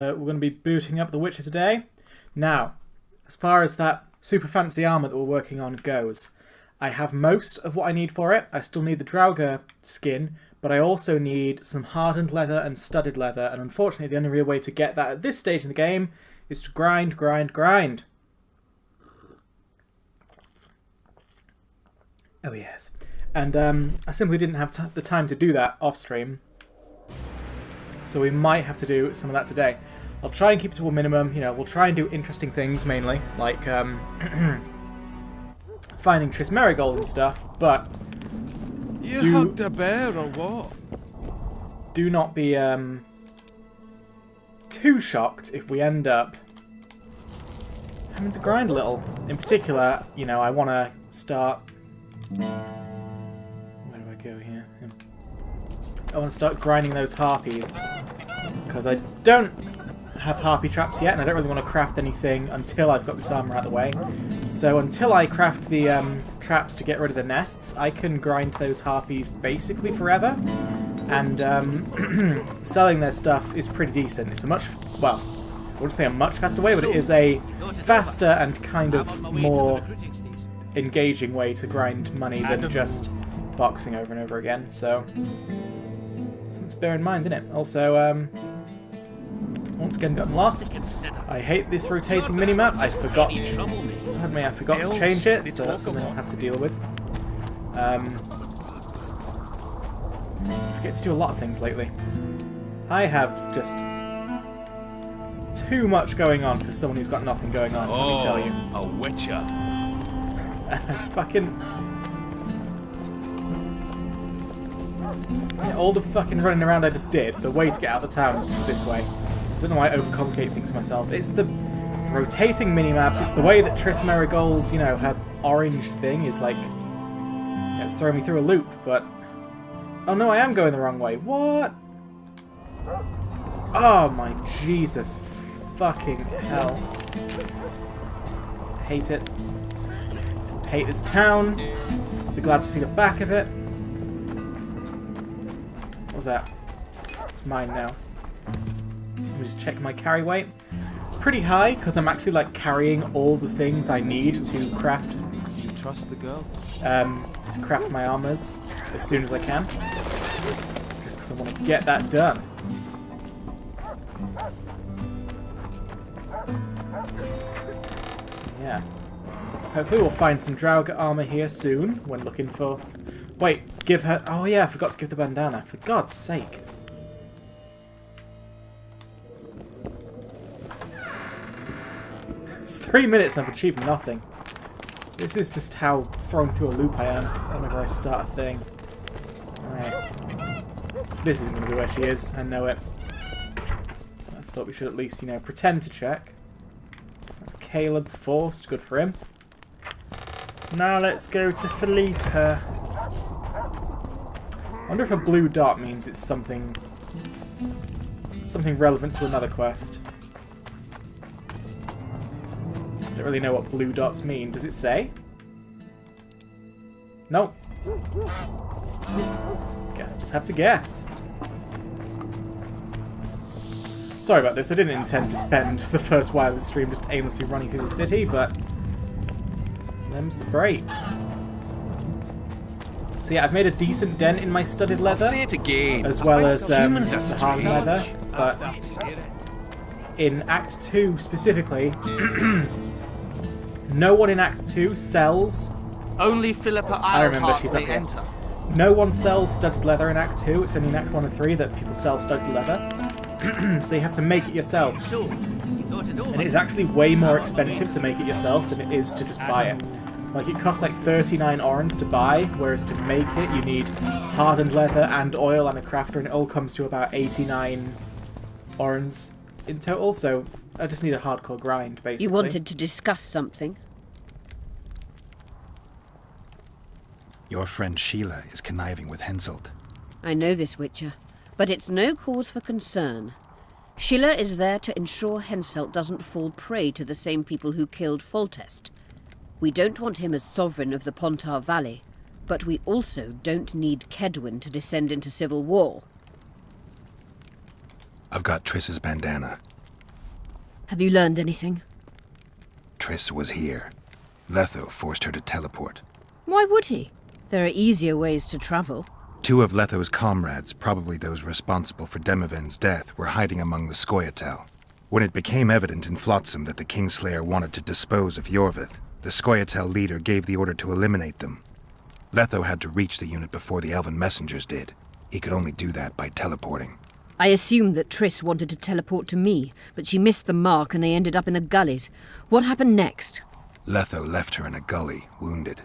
We're going to be booting up The Witcher today. Now, as far as that super fancy armour that we're working on goes, I have most of what I need for it. I still need the Draugr skin, but I also need some hardened leather and studded leather, and unfortunately the only real way to get that at this stage in the game is to grind. Oh yes. And I simply didn't have the time to do that off stream, so we might have to do some of that today. I'll try and keep it to a minimum. You know, we'll try and do interesting things mainly, like finding Triss Merigold and stuff, but You hugged a bear or what? do not be too shocked if we end up having to grind a little. In particular, you know, I want to start... Where do I go here? I want to start grinding those harpies, because I don't have harpy traps yet, and I don't really want to craft anything until I've got this armor out of the way. So until I craft the traps to get rid of the nests, I can grind those harpies basically forever, and selling their stuff is pretty decent. It's a much, well, I wouldn't say a much faster way, but it is a faster and kind of more engaging way to grind money than just boxing over and over again. So something to bear in mind, isn't it? Also, once again gotten lost. I hate this rotating minimap. I forgot to change it, so that's something I'll have to deal with. I forget to do a lot of things lately. I have just too much going on for someone who's got nothing going on, let me tell you. A witcher. Fucking... Yeah, all the fucking running around I just did, the way to get out of the town is just this way. I don't know why I overcomplicate things myself. It's the rotating minimap. It's the way that Triss Merigold's, you know, her orange thing is like, you know, it's throwing me through a loop. But oh no, I am going the wrong way. What? Oh my Jesus, fucking hell! Hate it. Hate this town. I'll be glad to see the back of it. What was that? It's mine now. Let me just check my carry weight. It's pretty high because I'm actually like carrying all the things I need to craft. You trust the girl? To craft my armors as soon as I can. Just because I want to get that done. So yeah. Hopefully we'll find some Draugr armor here soon when looking for... Wait, give her... Oh yeah, I forgot to give the bandana. For God's sake. It's 3 minutes and I've achieved nothing. This is just how thrown through a loop I am whenever I start a thing. Alright. This isn't going to be where she is, I know it. I thought we should at least, you know, pretend to check. That's Caleb Forst, good for him. Now let's go to Philippa. I wonder if a blue dot means it's something relevant to another quest. I don't really know what blue dots mean. Does it say? Nope. Guess I'll just have to guess. Sorry about this. I didn't intend to spend the first while of the stream just aimlessly running through the city, but them's the breaks. So yeah, I've made a decent dent in my studded leather, Say it again. as well as the Humans are hardened strange. leather, but in Act 2 specifically, no one in Act 2 sells... Only Philippa I remember, Eilhart she's may up here. enter. No one sells studded leather in Act 2, it's only in Act 1 and 3 that people sell studded leather. So you have to make it yourself. So, you thought it over. And it is actually way more expensive to make it yourself than it is to just buy it. Like, it costs like 39 orens to buy, whereas to make it you need hardened leather and oil and a crafter, and it all comes to about 89 orens in total, so I just need a hardcore grind, basically. You wanted to discuss something? Your friend Sheila is conniving with Henselt. I know this, Witcher, but it's no cause for concern. Schiller is there to ensure Henselt doesn't fall prey to the same people who killed Foltest. We don't want him as sovereign of the Pontar Valley, but we also don't need Kedwin to descend into civil war. I've got Triss's bandana. Have you learned anything? Triss was here. Letho forced her to teleport. Why would he? There are easier ways to travel. 2 of Letho's comrades, probably those responsible for Demoven's death, were hiding among the Scoia'tael. When it became evident in Flotsam that the Kingslayer wanted to dispose of Yorvith, the Scoia'tael leader gave the order to eliminate them. Letho had to reach the unit before the Elven messengers did. He could only do that by teleporting. I assumed that Triss wanted to teleport to me, but she missed the mark and they ended up in the gullies. What happened next? Letho left her in a gully, wounded.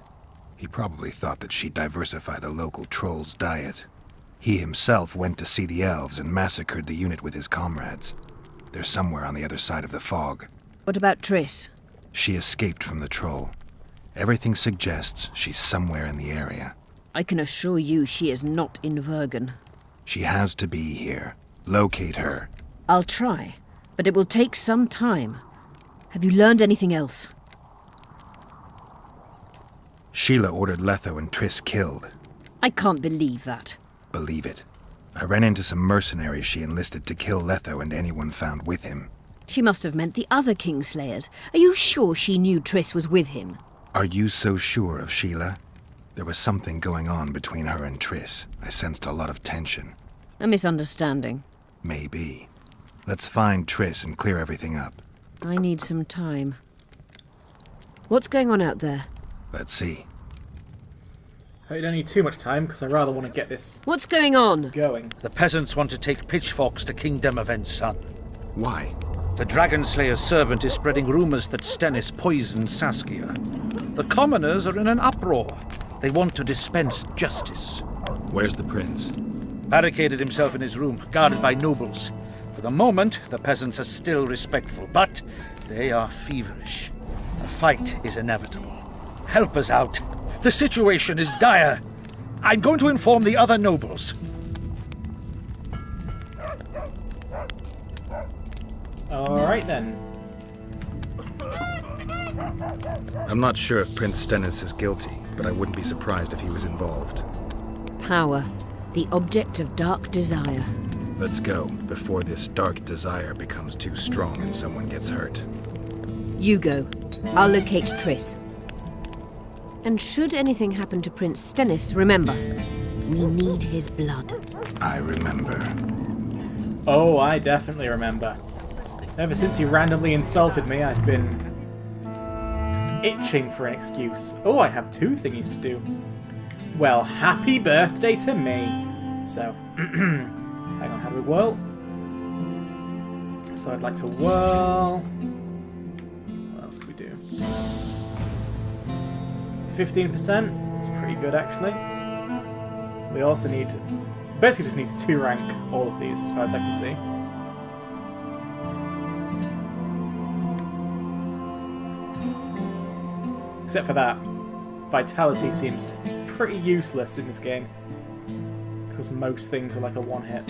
He probably thought that she'd diversify the local trolls' diet. He himself went to see the elves and massacred the unit with his comrades. They're somewhere on the other side of the fog. What about Triss? She escaped from the troll. Everything suggests she's somewhere in the area. I can assure you she is not in Vergen. She has to be here. Locate her. I'll try, but it will take some time. Have you learned anything else? Sheila ordered Letho and Triss killed. I can't believe that. Believe it. I ran into some mercenaries she enlisted to kill Letho and anyone found with him. She must have meant the other Kingslayers. Are you sure she knew Triss was with him? Are you so sure of Sheila? There was something going on between her and Triss. I sensed a lot of tension. A misunderstanding. Maybe. Let's find Triss and clear everything up. I need some time. What's going on out there? Let's see. I don't need too much time, because I rather want to get this What's going on? going. The peasants want to take pitchforks to King Demoven's son. Why? The Dragonslayer's servant is spreading rumors that Stennis poisoned Saskia. The commoners are in an uproar. They want to dispense justice. Where's the prince? Barricaded himself in his room, guarded by nobles. For the moment, the peasants are still respectful, but they are feverish. A fight is inevitable. Help us out. The situation is dire. I'm going to inform the other nobles. Alright then. I'm not sure if Prince Stennis is guilty, but I wouldn't be surprised if he was involved. Power. The object of dark desire. Let's go, before this dark desire becomes too strong and someone gets hurt. You go. I'll locate Triss. And should anything happen to Prince Stennis, remember, we need his blood. I remember. Oh, I definitely remember. Ever since you randomly insulted me, I've been just itching for an excuse. Oh, I have 2 thingies to do. Well, happy birthday to me. So, hang on, how do we whirl? So I'd like to whirl. What else could we do? 15%. That's pretty good, actually. We also need... basically just need to 2 rank all of these, as far as I can see. Except for that, Vitality seems pretty useless in this game. Because most things are like a one-hit.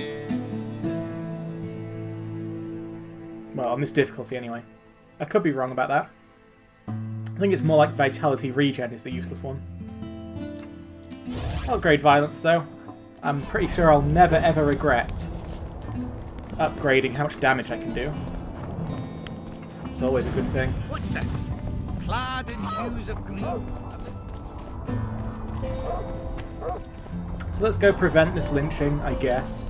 Well, on this difficulty anyway. I could be wrong about that. I think it's more like Vitality Regen is the useless one. Upgrade Violence though. I'm pretty sure I'll never ever regret upgrading how much damage I can do. It's always a good thing. What's this? Clad in hues of green. So let's go prevent this lynching, I guess.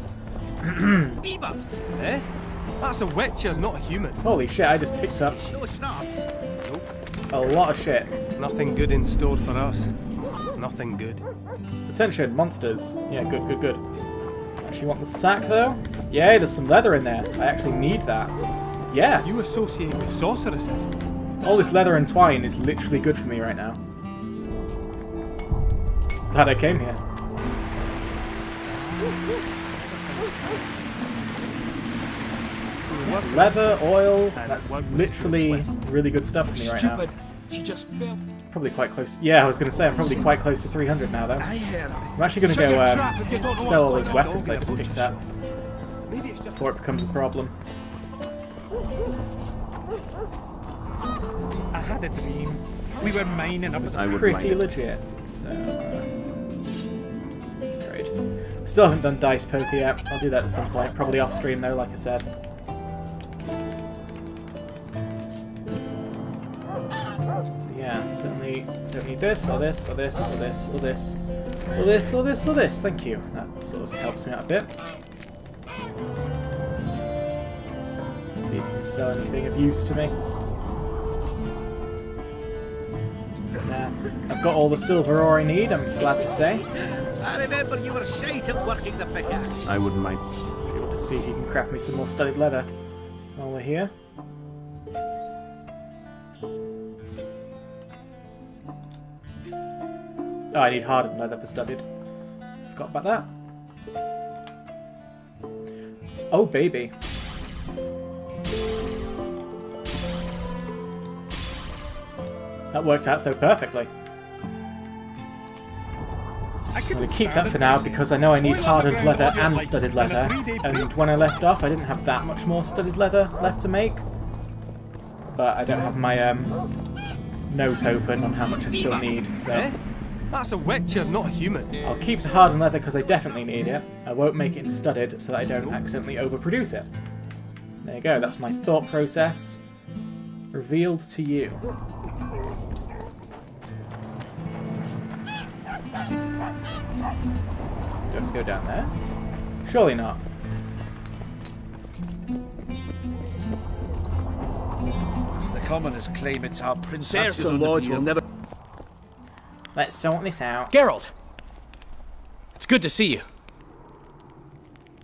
Beaver! Eh? That's a witcher, not a human. Holy shit, I just picked up Show snarf. a lot of shit. Nothing good in store for us. Nothing good. Attention, monsters. Yeah, good, good, good. Actually want the sack though? Yay, there's some leather in there. I actually need that. Yes! You associate with sorceresses. All this leather and twine is literally good for me right now. Glad I came here. Leather, oil, that's literally really good stuff for me right now. She just fell. Probably quite close to, yeah, I was going to say, I'm probably quite close to 300 now though. I heard. I'm actually going to go sell all those weapons I just picked up Maybe it's just before it becomes a problem. I had a dream. We were mining up. Pretty legit, so that's great. Still haven't done Dice Poker yet. I'll do that at some point, probably off stream though, like I said. So yeah, certainly don't need this, or this, or this, or this, or this, or this, or this, or this. Thank you. That sort of helps me out a bit. Let's see if you can sell anything of use to me. Nah, I've got all the silver ore I need, I'm glad to say. I remember you were shite at working the pickaxe. I wouldn't mind. If you want to see if you can craft me some more studded leather while we're here. Oh, I need hardened leather for studded. Forgot about that. Oh, baby. That worked out so perfectly. I'm going to keep that for now because I know I need hardened leather and studded leather. And when I left off, I didn't have that much more studded leather left to make. But I don't have my note open on how much I still need, so... That's a witcher, not a human. I'll keep the hardened leather because I definitely need it. I won't make it into studded so that I don't accidentally overproduce it. There you go, that's my thought process revealed to you. Do I have to go down there? Surely not. The commoners claim it's our princess. Serfs and lords will never... Let's sort this out. Geralt! It's good to see you.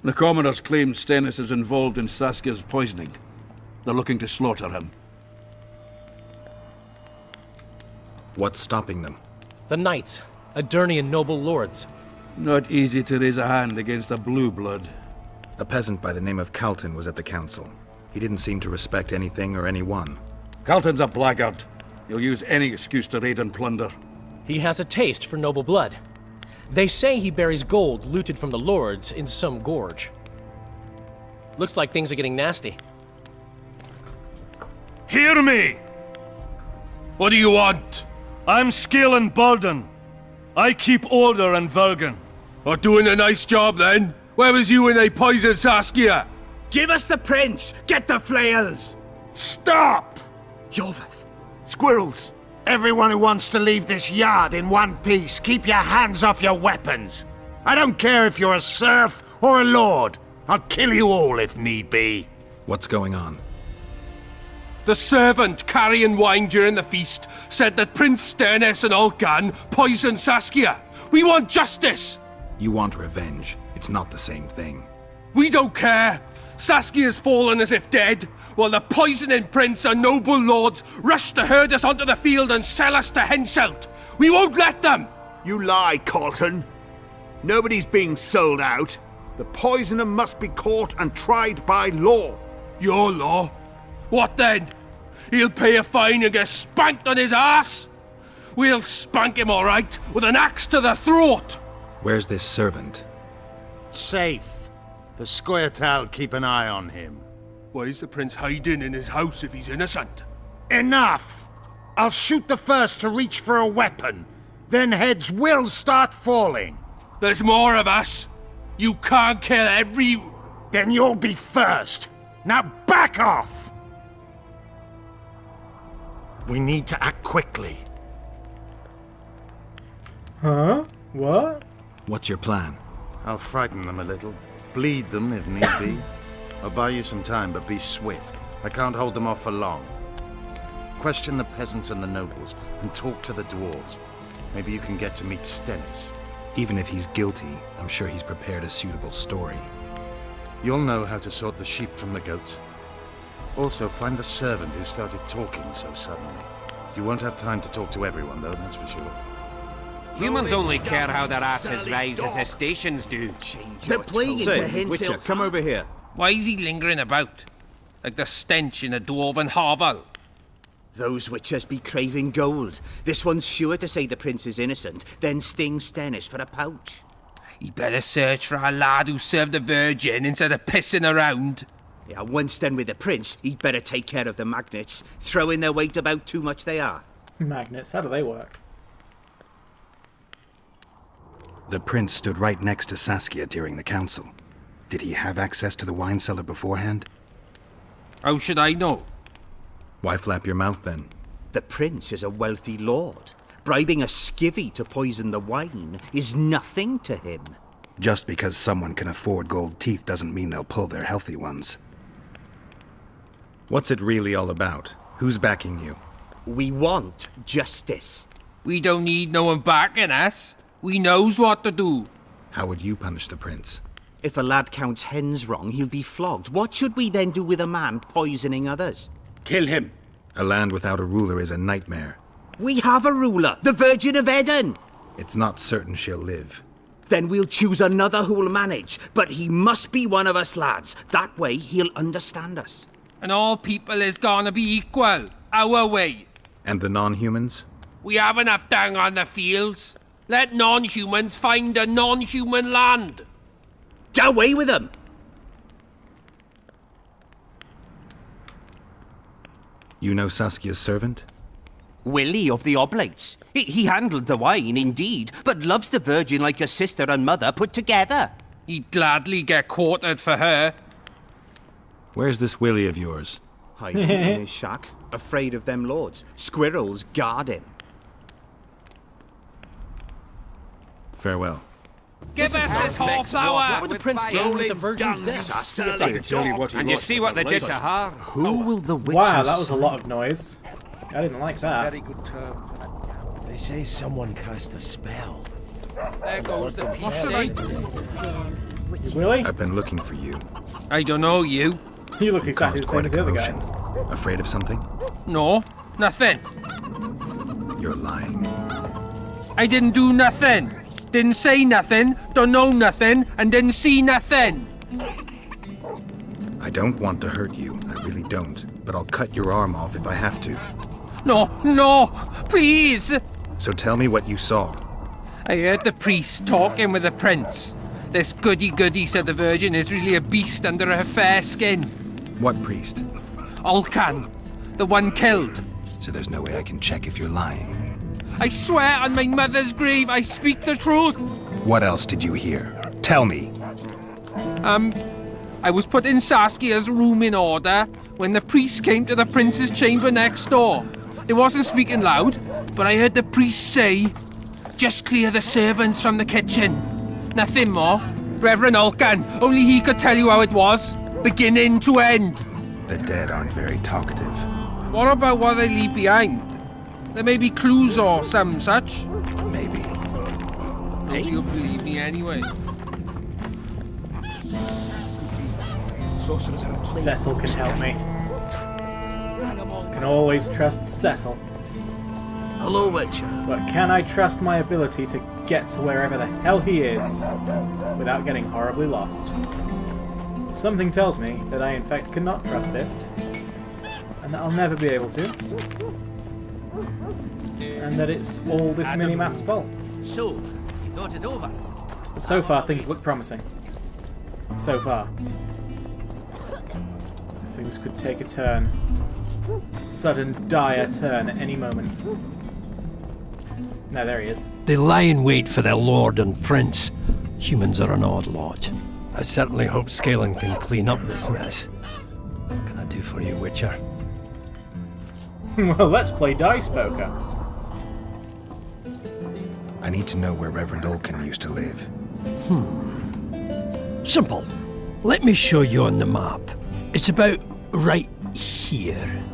The commoners claim Stennis is involved in Saskia's poisoning. They're looking to slaughter him. What's stopping them? The knights, Aedirnian noble lords. Not easy to raise a hand against a blue blood. A peasant by the name of Calton was at the council. He didn't seem to respect anything or anyone. Calton's a blackguard. He'll use any excuse to raid and plunder. He has a taste for noble blood. They say he buries gold looted from the lords in some gorge. Looks like things are getting nasty. Hear me! What do you want? I'm Scalen Baldon. I keep order in Vergen. Or doing a nice job then? Where was you when they poisoned Saskia? Give us the prince! Get the flails! Stop! Yorveth. Squirrels! Everyone who wants to leave this yard in one piece, keep your hands off your weapons. I don't care if you're a serf or a lord. I'll kill you all if need be. What's going on? The servant carrying wine during the feast said that Prince Stennis and Olcan poisoned Saskia. We want justice! You want revenge. It's not the same thing. We don't care. Saskia's fallen as if dead, while the poisoning prince and noble lords rush to herd us onto the field and sell us to Henselt. We won't let them! You lie, Calton. Nobody's being sold out. The poisoner must be caught and tried by law. Your law? What then? He'll pay a fine and get spanked on his ass? We'll spank him all right, with an axe to the throat! Where's this servant? Safe. The Scoia'tael keep an eye on him. Why is the prince hiding in his house if he's innocent? Enough! I'll shoot the first to reach for a weapon. Then heads will start falling. There's more of us. You can't kill every... Then you'll be first. Now back off! We need to act quickly. Huh? What? What's your plan? I'll frighten them a little. Bleed them if need be. I'll buy you some time, but be swift. I can't hold them off for long. Question the peasants and the nobles, and talk to the dwarves. Maybe you can get to meet Stennis. Even if he's guilty, I'm sure he's prepared a suitable story. You'll know how to sort the sheep from the goats. Also, find the servant who started talking so suddenly. You won't have time to talk to everyone, though, that's for sure. Humans only care how their asses rise as their stations do. They're playing into Henselt. Come over here. Why is he lingering about? Like the stench in a dwarven hovel? Those witchers be craving gold. This one's sure to say the prince is innocent, then sting Stennis for a pouch. He better search for a lad who served the Virgin instead of pissing around. Yeah, once done with the prince, he'd better take care of the magnets. Throwing their weight about too much they are. Magnets, how do they work? The prince stood right next to Saskia during the council. Did he have access to the wine cellar beforehand? How should I know? Why flap your mouth then? The prince is a wealthy lord. Bribing a skivvy to poison the wine is nothing to him. Just because someone can afford gold teeth doesn't mean they'll pull their healthy ones. What's it really all about? Who's backing you? We want justice. We don't need no one backing us. We knows what to do. How would you punish the prince? If a lad counts hens wrong, he'll be flogged. What should we then do with a man poisoning others? Kill him. A land without a ruler is a nightmare. We have a ruler, the Virgin of Eden. It's not certain she'll live. Then we'll choose another who'll manage. But he must be one of us lads. That way he'll understand us. And all people is gonna be equal. Our way. And the non-humans? We have enough dung on the fields. Let non-humans find a non-human land. Away with them! You know Saskia's servant? Willie of the Oblates. He handled the wine, indeed, but loves the Virgin like a sister and mother put together. He'd gladly get quartered for her. Where's this Willie of yours? Hiding in his shack, afraid of them lords. Squirrels guard him. Farewell. Give us this whole flower! What would the prince gain with the virgin's death? I can tell you what he And you wants see with what they the did laser. to her? Who will the witches... Wow, that was a lot of noise. I didn't like that. Very good terms. They say someone cast a spell. There goes the piece. Willie? I've been looking for you. I don't know you. You look exactly the Caused same quite as a the other commotion. guy. Afraid of something? No, nothing. You're lying. I didn't do nothing. Didn't say nothing, don't know nothing, and didn't see nothing. I don't want to hurt you. I really don't. But I'll cut your arm off if I have to. No, please. So tell me what you saw. I heard the priest talking with the prince. This goody-goody said the Virgin is really a beast under her fair skin. What priest? Olcan, the one killed. So there's no way I can check if you're lying. I swear on my mother's grave I speak the truth. What else did you hear? Tell me. I was put in Saskia's room in order when the priest came to the prince's chamber next door. It wasn't speaking loud, but I heard the priest say, "Just clear the servants from the kitchen." Nothing more. Reverend Olcan, only he could tell you how it was, beginning to end. The dead aren't very talkative. What about what they leave behind? There may be clues or some such. Maybe. Nobody will believe me anyway. Cecil can help me. Can always trust Cecil. Hello, Witcher. But can I trust my ability to get to wherever the hell he is without getting horribly lost? Something tells me that I in fact cannot trust this, and that I'll never be able to, and that it's all this mini-map's fault. So, you thought it over? But so far things look promising. So far. Things could take a turn. A sudden, dire turn at any moment. No, there he is. They lie in wait for their lord and prince. Humans are an odd lot. I certainly hope Scalen can clean up this mess. What can I do for you, Witcher? Well, let's play dice poker. I need to know where Reverend Olcan used to live. Simple. Let me show you on the map. It's about right here.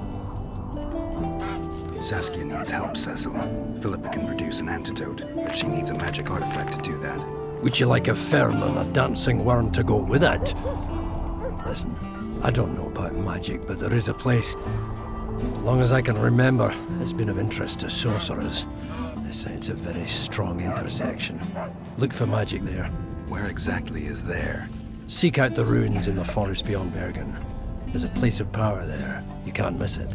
Saskia needs help, Cecil. Philippa can produce an antidote, but she needs a magic artifact to do that. Would you like a fern and a dancing worm to go with it? Listen, I don't know about magic, but there is a place, as long as I can remember, has been of interest to sorcerers. They say it's a very strong intersection. Look for magic there. Where exactly is there? Seek out the ruins in the forest beyond Bergen. There's a place of power there. You can't miss it.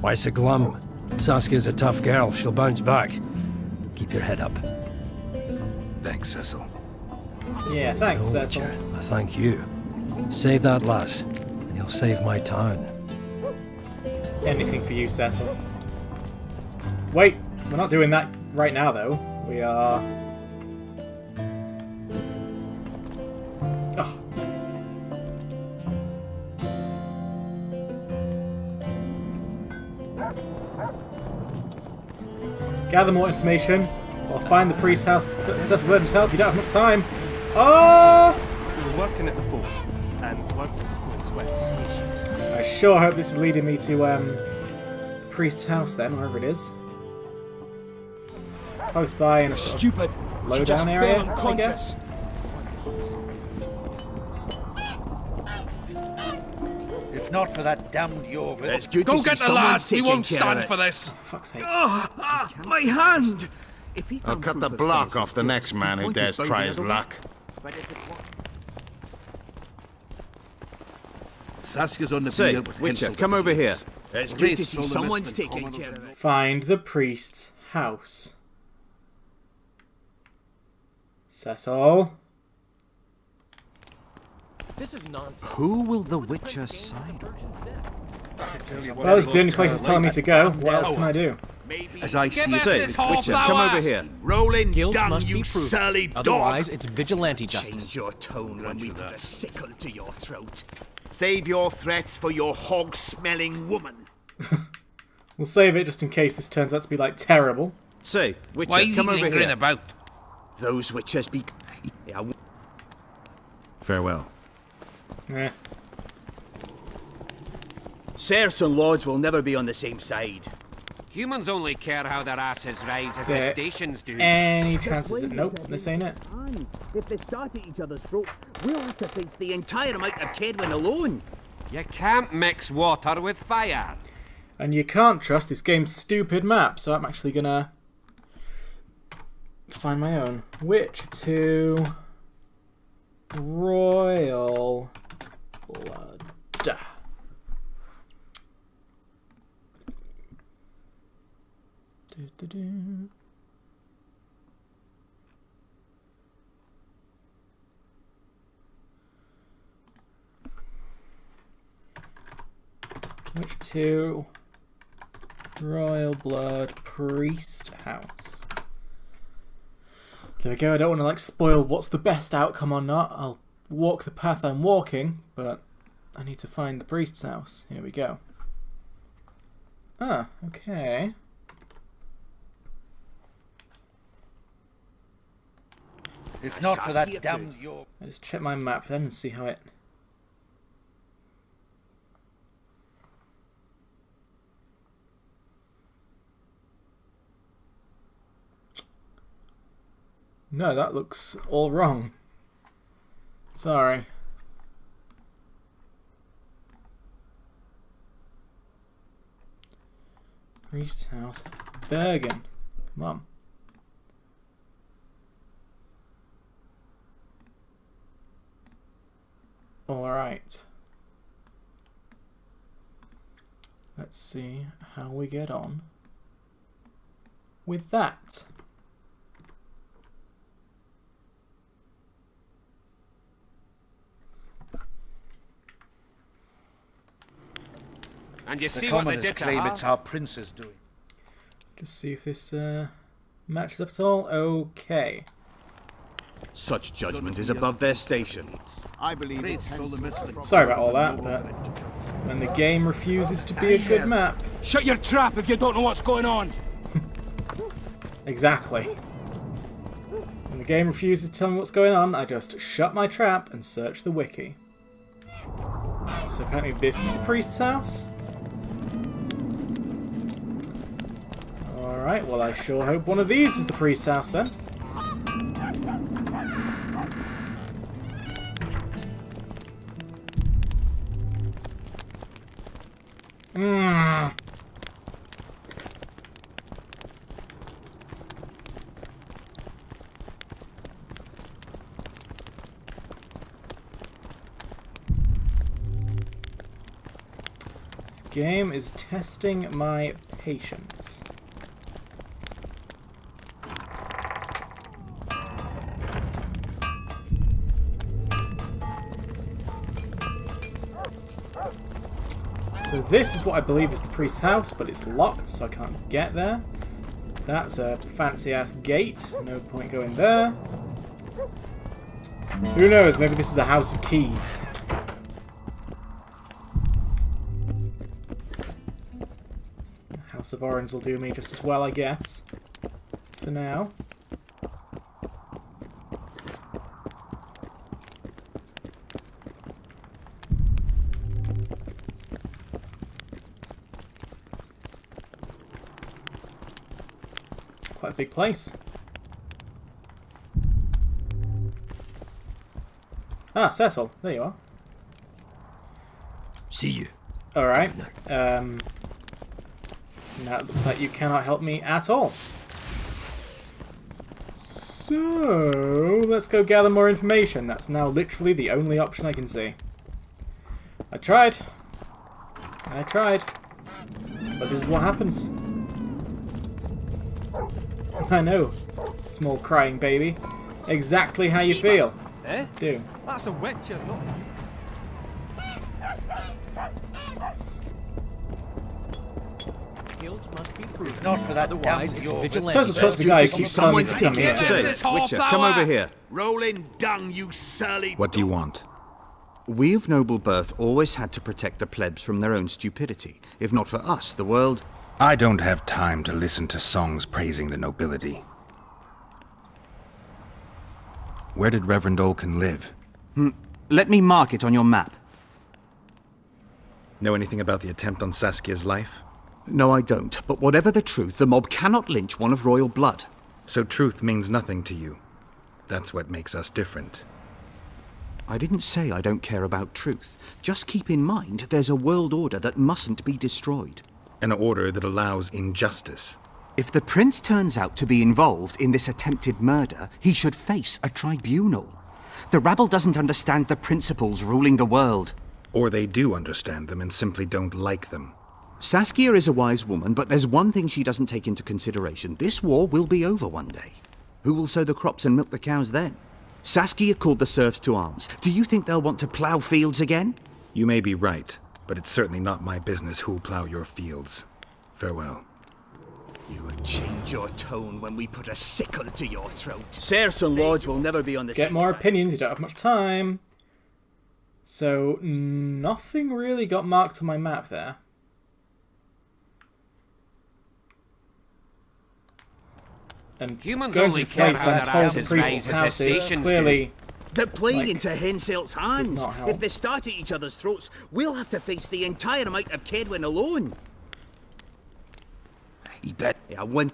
Why so glum? Saskia's a tough girl. She'll bounce back. Keep your head up. Thanks, Cecil. Yeah, thanks, No, Cecil. Witcher, I thank you. Save that lass, and you'll save my town. Anything for you, Cecil. Wait, we're not doing that right now, though. We are... Oh. Gather more information, or find the priest's house. Assess Verdon's help. You don't have much time. Oh! We're working at the fort, and work for sweats. I sure hope this is leading me to the priest's house then, wherever it is. Close by in a sort of low down area, I guess. If not for that damned Yorville... It's good Go to get see the lads! someone We won't taking care of stand it. for this! For fuck's sake. My hand! I'll cut the block off the next man who dares try his luck. Saskia's on the Say, field with Witcher, Hensel come to over here. defuse. It's Race good to see all the someone's mist and taking common care on of it. Find the priest's house. Cecil. This is nonsense. Who will the Witcher side with? Well, this is the only place it's telling me to go. What else can I do? As I see us it, this whole Witcher, come flower. over here. Rolling Guilt dung, must you be proven. surly dog! Otherwise, it's vigilante justice. Change your tone when we put a sickle to your throat. Save your threats for your hog-smelling woman. We'll save it just in case this turns out to be, like, terrible. Say, Witcher, Why is he come over lingering here. about? Those Witchers be... Farewell. Eh. Serfs and lords will never be on the same side. Humans only care how their asses rise as There their stations do. any chances that... Nope, this ain't it. If they start at each other's throats, we'll have to face the entire amount of Kedwin alone. You can't mix water with fire. And you can't trust this game's stupid map, so I'm actually gonna find my own. Witch to Royal Blood. Do-do-do. Witch to Royal Blood Priest House. There we go. I don't want to like spoil what's the best outcome or not. I'll walk the path I'm walking, but I need to find the priest's house. Here we go. Ah, okay. If not for that damned Yorville... I just check my map then and see how it... No, that looks all wrong. Sorry. Priest's house. Bergen. Come on. Alright. Let's see how we get on with that. And you The see what they commoners did to claim her? it's our prince is doing. Just see if this matches up at all. Okay. Such judgment is above their station. I believe it's Sorry about all that, but when the game refuses to be a good map. Shut your trap if you don't know what's going on! Exactly. When the game refuses to tell me what's going on, I just shut my trap and search the wiki. So apparently this is the priest's house. Alright, well I sure hope one of these is the priest's house then. This game is testing my patience. So this is what I believe is the priest's house, but it's locked, so I can't get there. That's a fancy-ass gate. No point going there. Who knows? Maybe this is a house of keys. House of Orange will do me just as well, I guess. For now. Quite a big place. Ah, Cecil, there you are. See you. Alright. Now it looks like you cannot help me at all. So, let's go gather more information. That's now literally the only option I can see. I tried. But this is what happens. I know, small crying baby. Exactly how you feel. Eh? Do. That's a witcher, not guilt must be proved. If not for that Otherwise, damn it's York. vigilante. Suppose the talk to the guy who keeps telling me to come here. Witcher, come over here. Rolling dung, you surly... What do you want? We of noble birth always had to protect the plebs from their own stupidity. If not for us, the world... I don't have time to listen to songs praising the nobility. Where did Reverend Olkin live? Let me mark it on your map. Know anything about the attempt on Saskia's life? No, I don't. But whatever the truth, the mob cannot lynch one of royal blood. So truth means nothing to you. That's what makes us different. I didn't say I don't care about truth. Just keep in mind there's a world order that mustn't be destroyed. An order that allows injustice. If the prince turns out to be involved in this attempted murder, he should face a tribunal. The rabble doesn't understand the principles ruling the world. Or they do understand them and simply don't like them. Saskia is a wise woman, but there's one thing she doesn't take into consideration. This war will be over one day. Who will sow the crops and milk the cows then? Saskia called the serfs to arms. Do you think they'll want to plough fields again? You may be right, but it's certainly not my business who'll plough your fields. Farewell. You would change your tone when we put a sickle to your throat. Serfs and lords will never be on the Get same more side. opinions, you don't have much time. So, nothing really got marked on my map there. And Humans going only to the care place how I'm their told the asses priest's rise as house their is stations clearly... They're playing like, into Henselt's hands. not help. If they start at each other's throats, we'll have to face the entire amount of Kedwin alone. You bet. Yeah, one.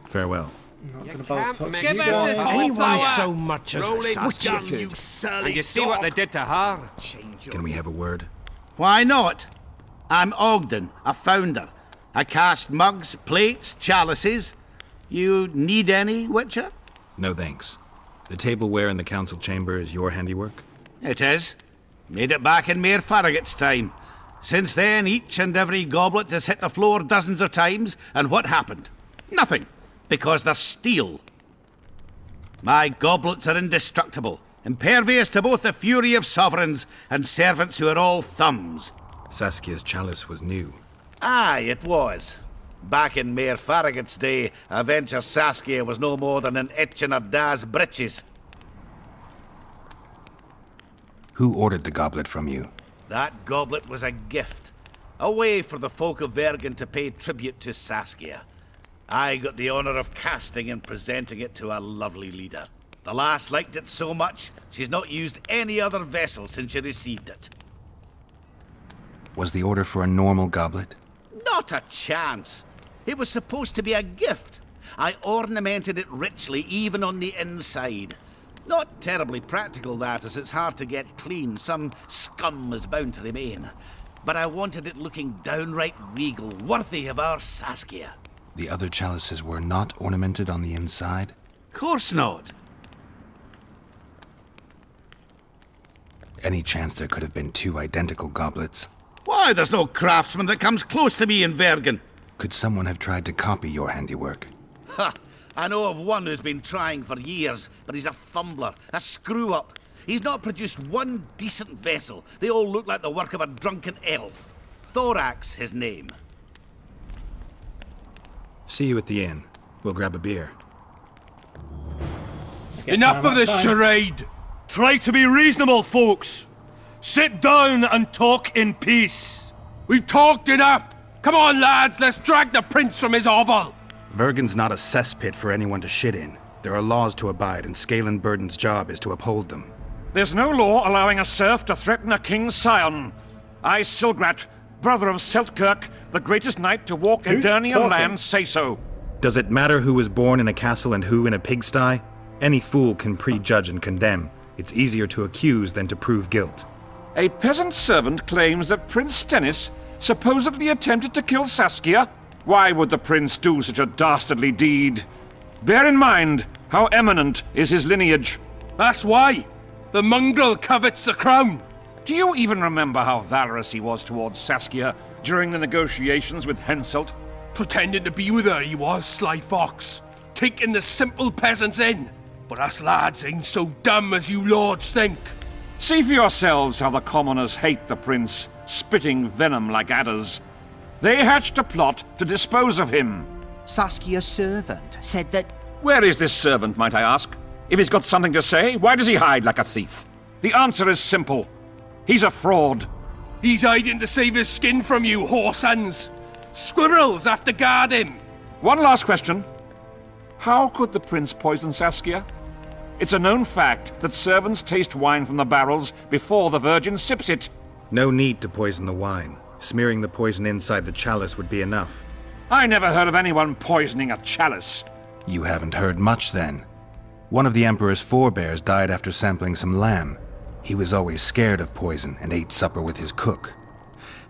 Farewell. Not going to bother to talk to Give you us this guys. Anyone flower. so much as Rolling a dung, substitute. you surly And you see what they did to her? Can we have a word? Why not? I'm Ogden, a founder. I cast mugs, plates, chalices. You need any, Witcher? No thanks. The tableware in the council chamber is your handiwork? It is. Made it back in Mayor Farragut's time. Since then, each and every goblet has hit the floor dozens of times, and what happened? Nothing. Because they're steel. My goblets are indestructible, impervious to both the fury of sovereigns and servants who are all thumbs. Saskia's chalice was new. Aye, it was. Back in Mayor Farragut's day, Avenger Saskia was no more than an itch in her da's breeches. Who ordered the goblet from you? That goblet was a gift. A way for the folk of Vergen to pay tribute to Saskia. I got the honor of casting and presenting it to our lovely leader. The lass liked it so much, she's not used any other vessel since she received it. Was the order for a normal goblet? Not a chance. It was supposed to be a gift. I ornamented it richly, even on the inside. Not terribly practical, that, as it's hard to get clean. Some scum is bound to remain. But I wanted it looking downright regal, worthy of our Saskia. The other chalices were not ornamented on the inside? Course not. Any chance there could have been two identical goblets? Why, there's no craftsman that comes close to me in Vergen. Could someone have tried to copy your handiwork? Ha! I know of one who's been trying for years, but he's a fumbler, a screw-up. He's not produced one decent vessel. They all look like the work of a drunken elf. Thorax, his name. See you at the inn. We'll grab a beer. Enough of this charade! Try to be reasonable, folks! Sit down and talk in peace! We've talked enough! Come on, lads, let's drag the prince from his hovel. Vergen's not a cesspit for anyone to shit in. There are laws to abide, and Scalen Burden's job is to uphold them. There's no law allowing a serf to threaten a king's scion. I, Silgrat, brother of Seltkirk, the greatest knight to walk Edirnian land, say so. Does it matter who was born in a castle and who in a pigsty? Any fool can prejudge and condemn. It's easier to accuse than to prove guilt. A peasant servant claims that Prince Stennis supposedly attempted to kill Saskia. Why would the prince do such a dastardly deed? Bear in mind how eminent is his lineage. That's why. The mongrel covets the crown. Do you even remember how valorous he was towards Saskia during the negotiations with Henselt? Pretending to be with her, he was, sly fox. Taking the simple peasants in. But us lads ain't so dumb as you lords think. See for yourselves how the commoners hate the prince, spitting venom like adders. They hatched a plot to dispose of him. Saskia's servant said that... Where is this servant, might I ask? If he's got something to say, why does he hide like a thief? The answer is simple. He's a fraud. He's hiding to save his skin from you, whoresons. Squirrels have to guard him. One last question. How could the prince poison Saskia? It's a known fact that servants taste wine from the barrels before the virgin sips it. No need to poison the wine. Smearing the poison inside the chalice would be enough. I never heard of anyone poisoning a chalice. You haven't heard much, then. One of the Emperor's forebears died after sampling some lamb. He was always scared of poison and ate supper with his cook.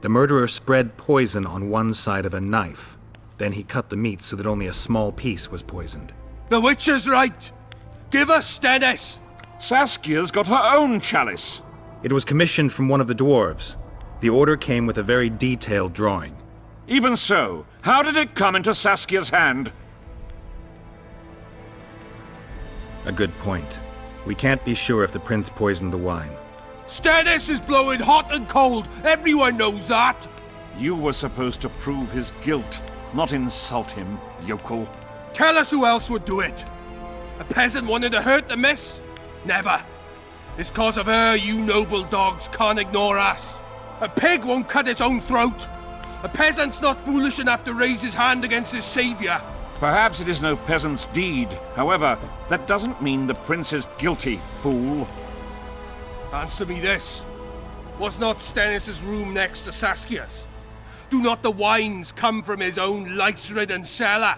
The murderer spread poison on one side of a knife. Then he cut the meat so that only a small piece was poisoned. The witch is right. Give us Stennis. Saskia's got her own chalice. It was commissioned from one of the dwarves. The order came with a very detailed drawing. Even so, how did it come into Saskia's hand? A good point. We can't be sure if the prince poisoned the wine. Stennis is blowing hot and cold. Everyone knows that. You were supposed to prove his guilt, not insult him, yokel. Tell us who else would do it. A peasant wanted to hurt the miss? Never. It's cause of her you noble dogs can't ignore us. A pig won't cut its own throat. A peasant's not foolish enough to raise his hand against his savior. Perhaps it is no peasant's deed. However, that doesn't mean the prince is guilty, fool. Answer me this. Was not Stennis' room next to Saskia's? Do not the wines come from his own lice-ridden cellar?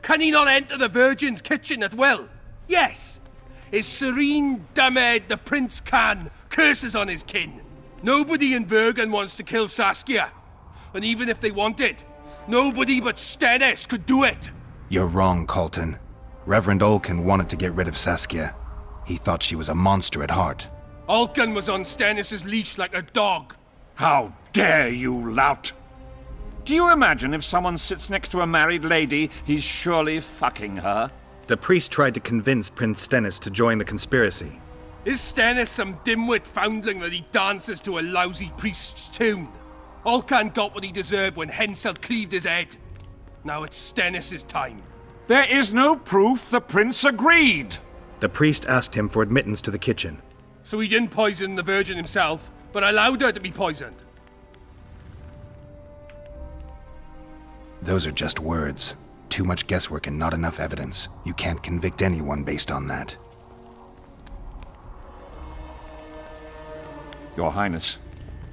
Can he not enter the Virgin's kitchen at will? Yes. His serene dumbhead the prince can, curses on his kin. Nobody in Vergen wants to kill Saskia. And even if they wanted, nobody but Stennis could do it. You're wrong, Colton. Reverend Olkin wanted to get rid of Saskia. He thought she was a monster at heart. Olkin was on Stennis' leash like a dog. How dare you, lout! Do you imagine if someone sits next to a married lady, he's surely fucking her? The priest tried to convince Prince Stennis to join the conspiracy. Is Stennis some dimwit foundling that he dances to a lousy priest's tune? Olcan got what he deserved when Henselt cleaved his head. Now it's Stennis' time. There is no proof the prince agreed. The priest asked him for admittance to the kitchen. So he didn't poison the Virgin himself, but allowed her to be poisoned. Those are just words. Too much guesswork and not enough evidence. You can't convict anyone based on that. Your Highness,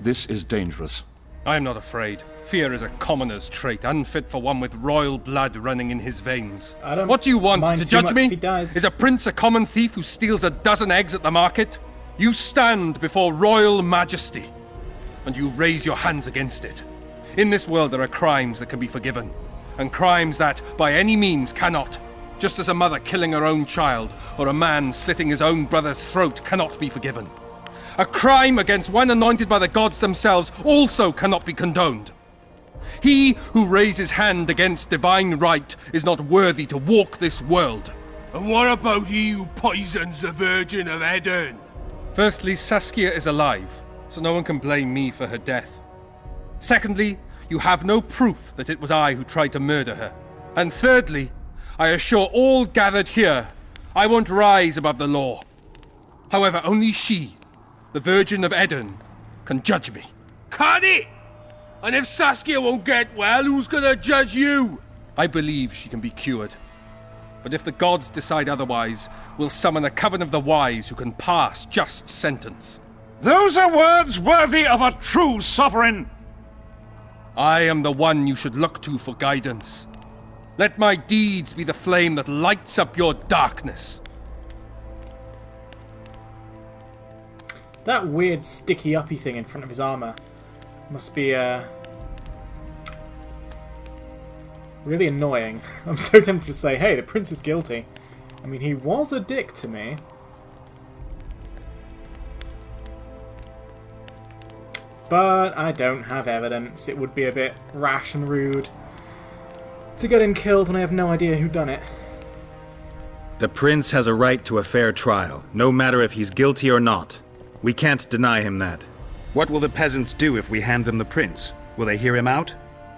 this is dangerous. I am not afraid. Fear is a commoner's trait, unfit for one with royal blood running in his veins. What do you want, to judge me? Is a prince a common thief who steals a dozen eggs at the market? You stand before royal majesty, and you raise your hands against it. In this world there are crimes that can be forgiven, and crimes that, by any means, cannot. Just as a mother killing her own child, or a man slitting his own brother's throat cannot be forgiven. A crime against one anointed by the gods themselves also cannot be condoned. He who raises hand against divine right is not worthy to walk this world. And what about he who poisons the Virgin of Edirn? Firstly, Saskia is alive, so no one can blame me for her death. Secondly, you have no proof that it was I who tried to murder her. And thirdly, I assure all gathered here, I won't rise above the law. However, only she, the Virgin of Edirn, can judge me. Can he? And if Saskia won't get well, who's gonna judge you? I believe she can be cured. But if the gods decide otherwise, we'll summon a coven of the wise who can pass just sentence. Those are words worthy of a true sovereign! I am the one you should look to for guidance. Let my deeds be the flame that lights up your darkness. That weird sticky uppy thing in front of his armor must be really annoying. I'm so tempted to say, hey, the prince is guilty. I mean, he was a dick to me. But I don't have evidence. It would be a bit rash and rude to get him killed when I have no idea who done it. The prince has a right to a fair trial, no matter if he's guilty or not. We can't deny him that. What will the peasants do if we hand them the prince? Will they hear him out?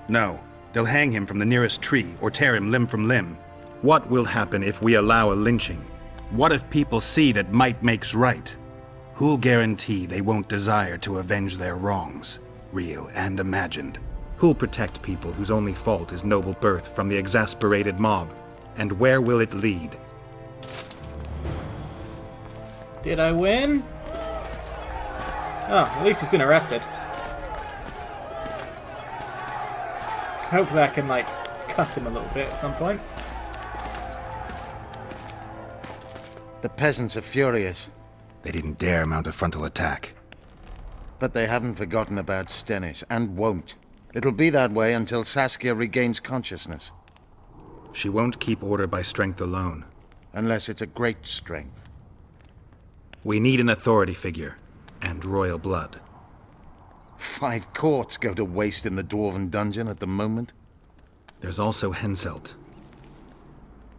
No. They'll hang him from the nearest tree or tear him limb from limb. What will happen if we allow a lynching? What if people see that might makes right? Who'll guarantee they won't desire to avenge their wrongs, real and imagined? Who'll protect people whose only fault is noble birth from the exasperated mob? And where will it lead? Did I win? Oh, at least he's been arrested. Hopefully I can, like, cut him a little bit at some point. The peasants are furious. They didn't dare mount a frontal attack. But they haven't forgotten about Stennis, and won't. It'll be that way until Saskia regains consciousness. She won't keep order by strength alone. Unless it's a great strength. We need an authority figure, and royal blood. 5 courts go to waste in the Dwarven dungeon at the moment. There's also Henselt.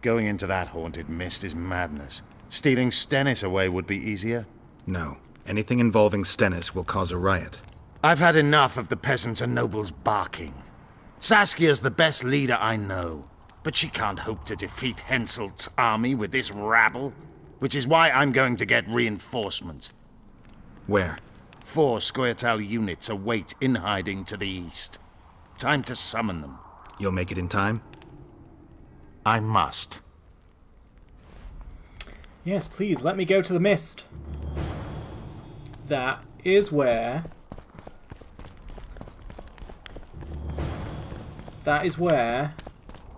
Going into that haunted mist is madness. Stealing Stennis away would be easier. No. Anything involving Stennis will cause a riot. I've had enough of the peasants and nobles barking. Saskia's the best leader I know, but she can't hope to defeat Henselt's army with this rabble, which is why I'm going to get reinforcements. Where? 4 Scoia'tael units await in hiding to the east. Time to summon them. You'll make it in time? I must. Yes, please, let me go to the mist. That is where... That is where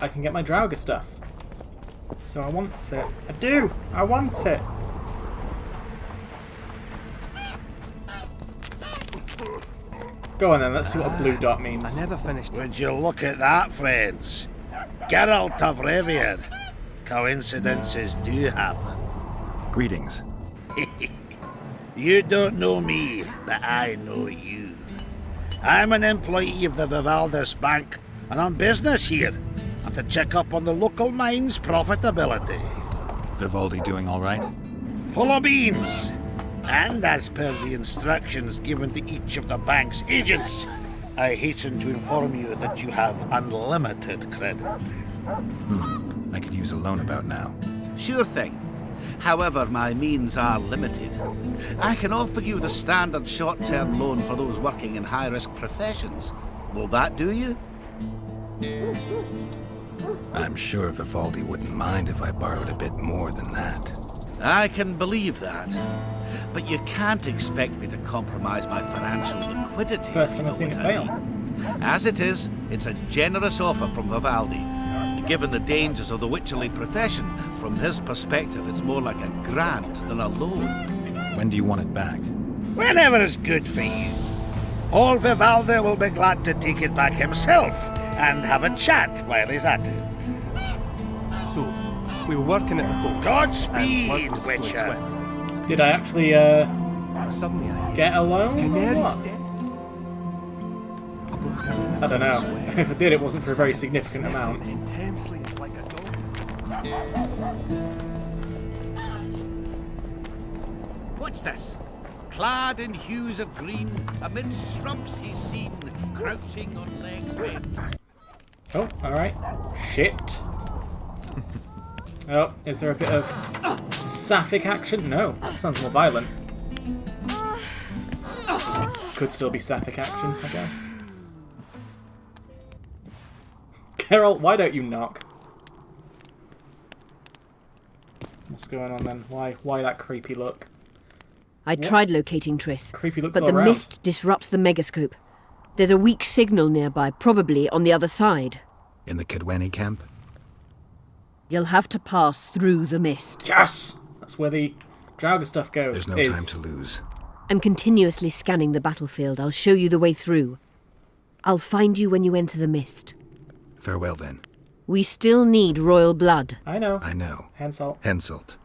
I can get my Draugr stuff. So I want it. I do! I want it! Go on then, let's see what a blue dot means. I never finished. Would you look at that, friends? Geralt of Rivia. Coincidences do happen. Greetings. You don't know me, but I know you. I'm an employee of the Vivaldis Bank, and on business here. I'm to check up on the local mine's profitability. Vivaldi doing all right? Full of beans. And as per the instructions given to each of the bank's agents, I hasten to inform you that you have unlimited credit. I could use a loan about now. Sure thing. However, my means are limited. I can offer you the standard short-term loan for those working in high-risk professions. Will that do you? I'm sure Vivaldi wouldn't mind if I borrowed a bit more than that. I can believe that. But you can't expect me to compromise my financial liquidity. First time I've seen it fail. As it is, it's a generous offer from Vivaldi. Given the dangers of the witcherly profession, from his perspective, it's more like a grant than a loan. When do you want it back? Whenever is good for you. Old Vivaldi will be glad to take it back himself and have a chat while he's at it. So, we were working at the Folk. Godspeed, Witcher. Did I actually suddenly get a loan? Or what? I don't know. If I did, it wasn't for a very significant amount. What's this? Clad in hues of green, amid shrubs he's seen, crouching on legs red. Oh, alright. Shit. Oh, is there a bit of sapphic action? No, that sounds more violent. Could still be sapphic action, I guess. Geralt, why don't you knock? What's going on then? Why that creepy look? I tried locating Triss, Creepy looks but all the around. mist disrupts the megascope. There's a weak signal nearby, probably on the other side. In the Kidweni camp? You'll have to pass through the mist. Yes! That's where the Draugr stuff goes. There's no time to lose. I'm continuously scanning the battlefield. I'll show you the way through. I'll find you when you enter the mist. Farewell, then. We still need royal blood. I know. I know. Henselt. Henselt.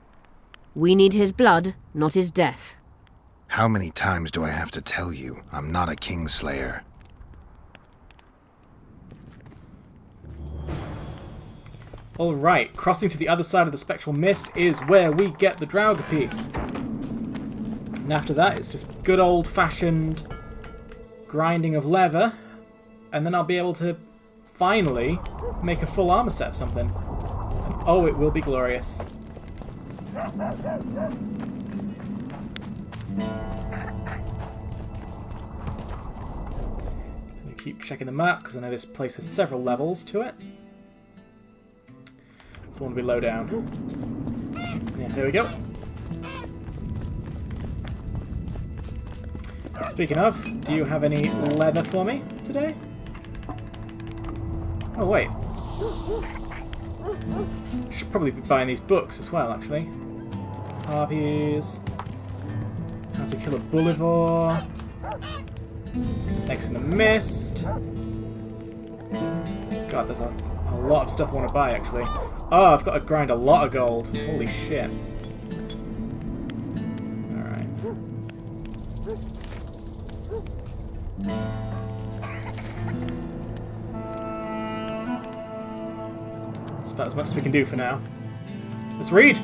We need his blood, not his death. How many times do I have to tell you I'm not a Kingslayer? Alright, crossing to the other side of the spectral mist is where we get the Draugr piece. And after that, it's just good old-fashioned grinding of leather. And then I'll be able to finally make a full armor set of something. And oh, it will be glorious. So I'm going to keep checking the map, because I know this place has several levels to it. So I want to be low down. Yeah, there we go. Speaking of, do you have any leather for me today? Oh, wait. Should probably be buying these books as well, actually. Harpies. How to kill a Bullivore. Next in the Mist. God, there's a lot of stuff I want to buy, actually. Oh, I've got to grind a lot of gold. Holy shit. Alright. That's about as much as we can do for now. Let's read!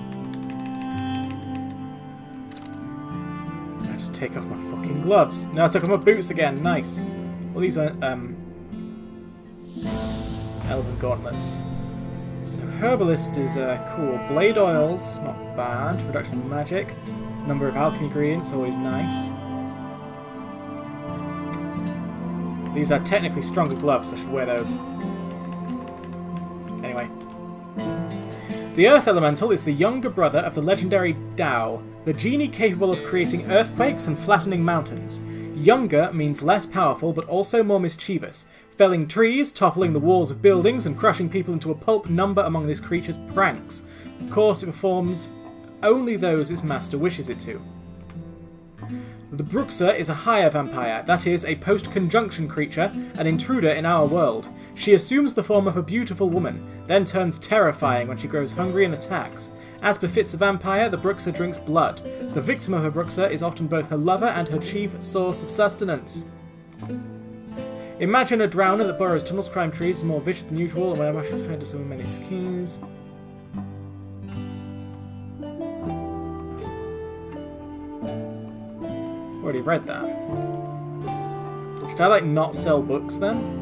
I just take off my fucking gloves. No, I took off my boots again. Nice. Well, these are, Elven gauntlets. So Herbalist is cool. Blade oils, not bad. Reduction of magic. Number of alchemy ingredients, always nice. These are technically stronger gloves, so I should wear those. Anyway. The Earth Elemental is the younger brother of the legendary Dao, the genie capable of creating earthquakes and flattening mountains. Younger means less powerful, but also more mischievous, felling trees, toppling the walls of buildings, and crushing people into a pulp number among this creature's pranks. Of course, it performs only those its master wishes it to. The Bruxa is a higher vampire, that is, a post-conjunction creature, an intruder in our world. She assumes the form of a beautiful woman, then turns terrifying when she grows hungry and attacks. As befits a vampire, the Bruxa drinks blood. The victim of her Bruxa is often both her lover and her chief source of sustenance. Imagine a drowner that burrows tunnels, climbs trees, is more vicious than usual, and whenever I should find so many of his keys. Already read that. Should I, like, not sell books, then?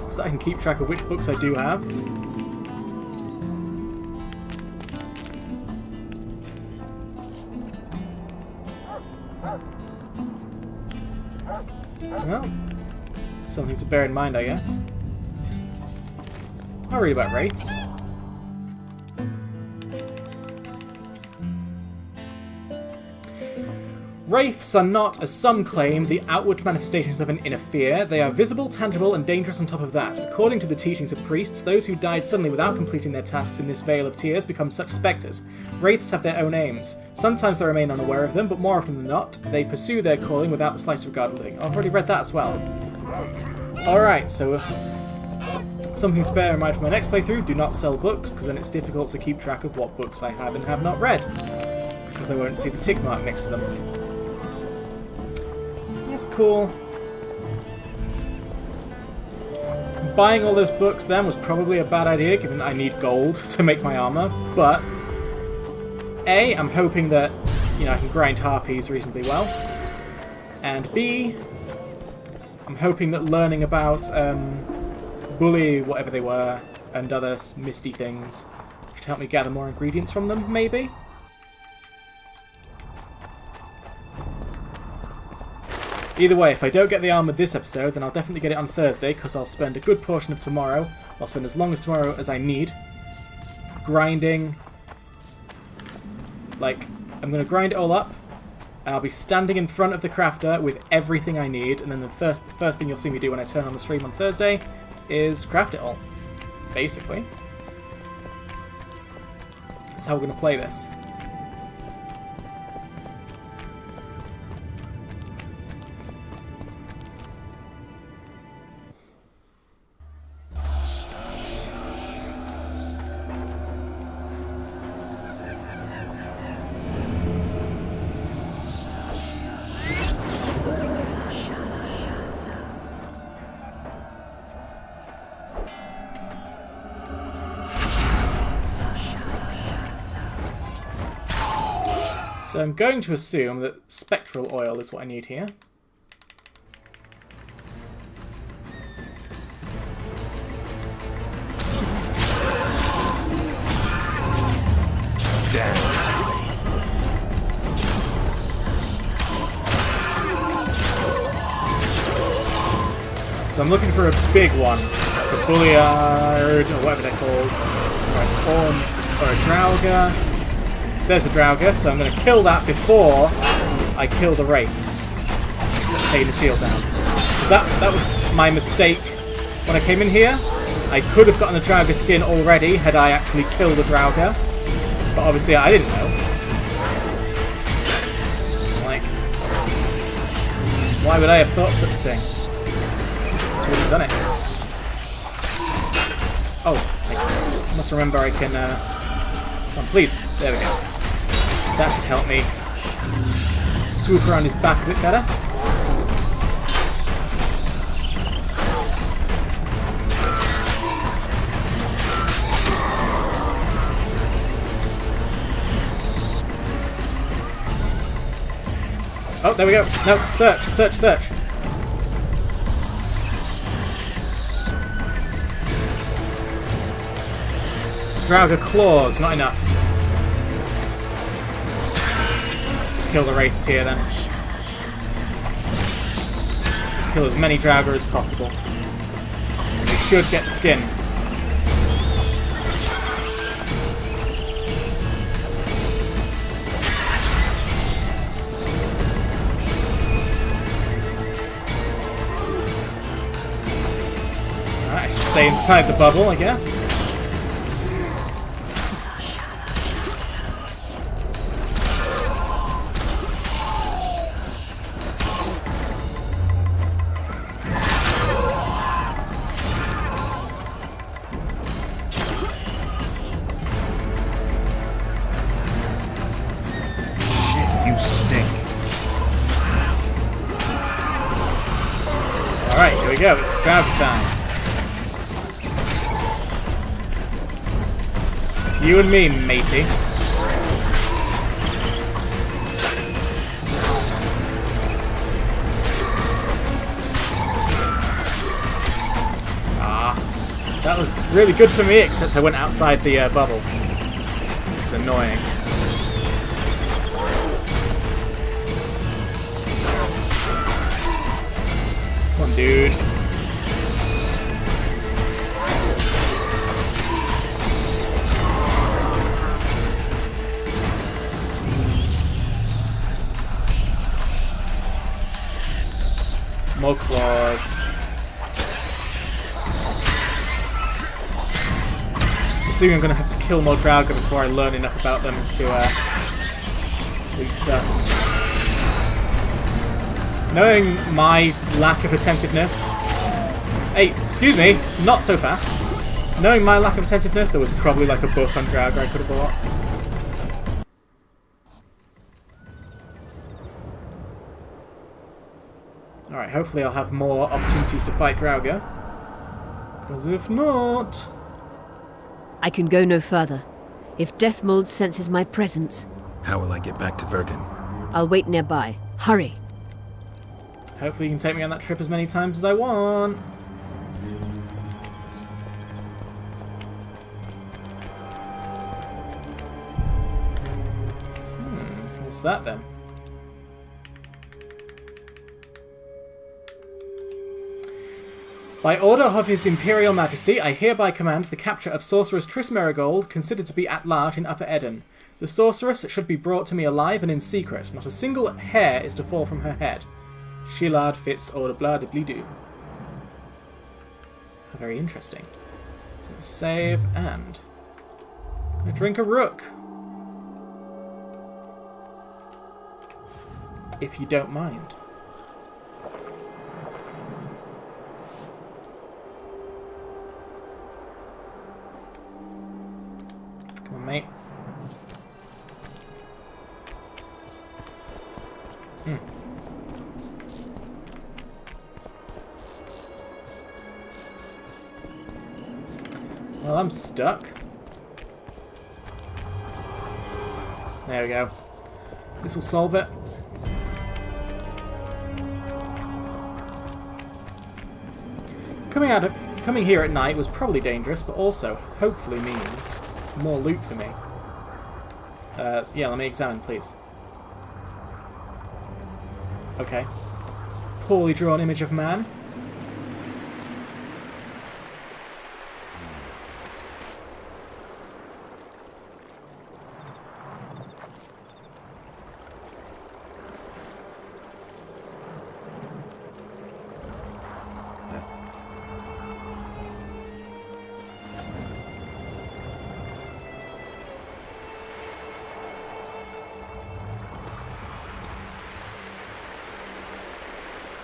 So that I can keep track of which books I do have. Well, something to bear in mind, I guess. I'll read about rates. Wraiths are not, as some claim, the outward manifestations of an inner fear. They are visible, tangible, and dangerous on top of that. According to the teachings of priests, those who died suddenly without completing their tasks in this vale of tears become such spectres. Wraiths have their own aims. Sometimes they remain unaware of them, but more often than not, they pursue their calling without the slightest regard for living. I've already read that as well. Alright, so something to bear in mind for my next playthrough, do not sell books, because then it's difficult to keep track of what books I have and have not read. Because I won't see the tick mark next to them. That's cool. Buying all those books then was probably a bad idea, given that I need gold to make my armor, but A, I'm hoping that, you know, I can grind harpies reasonably well, and B, I'm hoping that learning about bully, whatever they were, and other misty things should help me gather more ingredients from them, maybe? Either way, if I don't get the armor this episode, then I'll definitely get it on Thursday, because I'll spend a good portion of tomorrow, I'll spend as long as tomorrow as I need, grinding. Like, I'm going to grind it all up, and I'll be standing in front of the crafter with everything I need, and then the first thing you'll see me do when I turn on the stream on Thursday is craft it all, basically. That's how we're going to play this. So I'm going to assume that spectral oil is what I need here. So I'm looking for a big one. A Bulliard, or whatever they're called. Or a Horn, or a Draugr. There's a Draugr, so I'm going to kill that before I kill the Wraiths. Taking the shield down. That was my mistake when I came in here. I could have gotten the Draugr skin already had I actually killed the Draugr. But obviously I didn't know. Like, why would I have thought of such a thing? Just wouldn't have done it. Oh, I must remember I can... Come on, please. There we go. That should help me swoop around his back a bit better. Oh, there we go. No, search, search, search. Draugr claws, not enough. Kill the Wraiths here then. Let's kill as many Draugr as possible. And we should get the skin. Alright, I should stay inside the bubble, I guess. Alright, here we go, it's Draugr time. It's you and me, matey. Ah, that was really good for me, except I went outside the bubble. Which is annoying. Come on, dude. More claws. I'm assuming I'm going to have to kill more Draugr before I learn enough about them to do stuff. Knowing my lack of attentiveness... Hey, excuse me, not so fast. Knowing my lack of attentiveness, there was probably like a book on Draugr I could have bought. Alright, hopefully I'll have more opportunities to fight Draugr. Because if not... I can go no further. If Deathmold senses my presence... How will I get back to Vergen? I'll wait nearby. Hurry! Hopefully you can take me on that trip as many times as I want. What's that then? By order of His Imperial Majesty, I hereby command the capture of Sorceress Triss Merigold, considered to be at large in Upper Eden. The sorceress should be brought to me alive and in secret. Not a single hair is to fall from her head. Shilard Fitz Order Blah de Blidu. Very interesting. So let's save and I'm gonna drink a rook. If you don't mind. Come on, mate. Well, I'm stuck. There we go. This will solve it. Coming here at night was probably dangerous, but also, hopefully, means more loot for me. Yeah, let me examine, please. Okay. Poorly drawn image of man.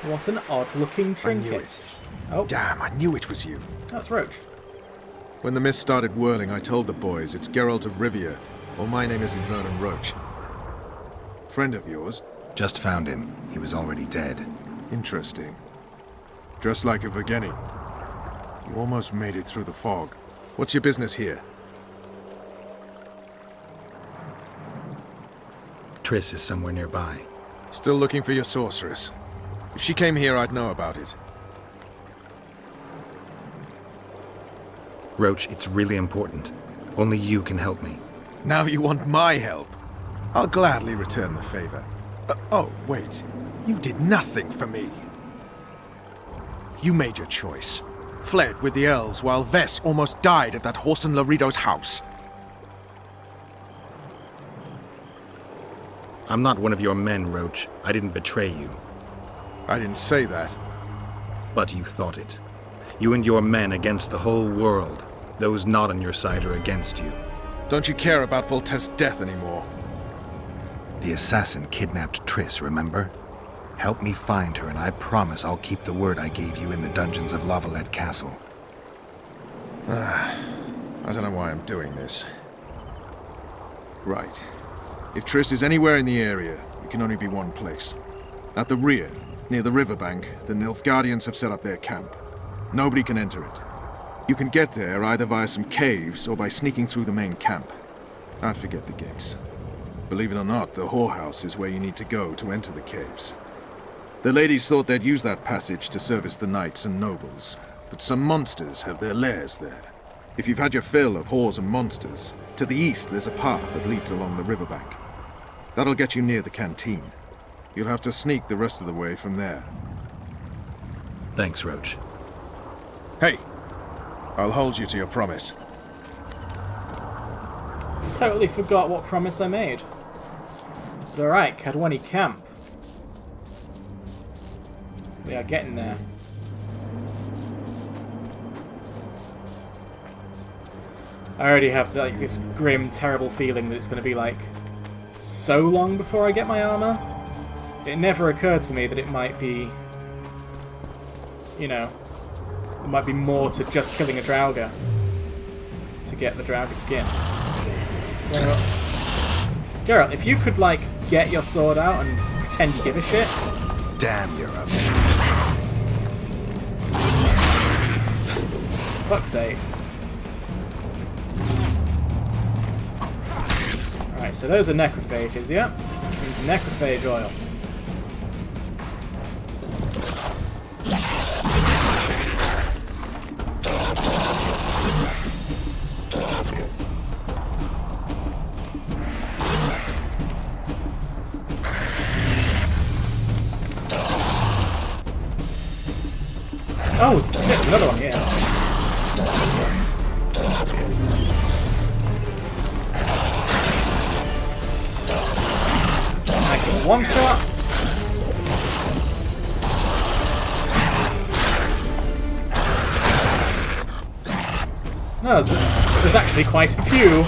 What an odd-looking trinket. I knew it. Oh. Damn, I knew it was you. That's Roach. When the mist started whirling, I told the boys it's Geralt of Rivia, or my name isn't Vernon Roach. Friend of yours? Just found him. He was already dead. Interesting. Dressed like a Vergenni. You almost made it through the fog. What's your business here? Triss is somewhere nearby. Still looking for your sorceress. If she came here, I'd know about it. Roach, it's really important. Only you can help me. Now you want my help? I'll gladly return the favor. Oh, wait. You did nothing for me. You made your choice. Fled with the elves while Vess almost died at that Whoreson Laredo's house. I'm not one of your men, Roach. I didn't betray you. I didn't say that. But you thought it. You and your men against the whole world. Those not on your side are against you. Don't you care about Foltest's death anymore? The assassin kidnapped Triss, remember? Help me find her, and I promise I'll keep the word I gave you in the dungeons of La Valette Castle. I don't know why I'm doing this. Right. If Triss is anywhere in the area, it can only be one place. At the rear, near the riverbank, the Nilfgaardians have set up their camp. Nobody can enter it. You can get there either via some caves or by sneaking through the main camp. I'd forget the gates. Believe it or not, the whorehouse is where you need to go to enter the caves. The ladies thought they'd use that passage to service the knights and nobles, but some monsters have their lairs there. If you've had your fill of whores and monsters, to the east there's a path that leads along the riverbank. That'll get you near the canteen. You'll have to sneak the rest of the way from there. Thanks, Roach. Hey! I'll hold you to your promise. Totally forgot what promise I made. But alright, Cadwani Camp. We are getting there. I already have like this grim, terrible feeling that it's going to be like so long before I get my armor. It never occurred to me that it might be, you know, there might be more to just killing a Draugr to get the Draugr skin. So, Geralt, if you could, like, get your sword out and pretend you give a shit. Damn, you're up. Fuck's sake. Alright, so those are necrophages, yeah? Means necrophage oil. Oh, there's another one here. Nice little one shot. No, there's actually quite a few.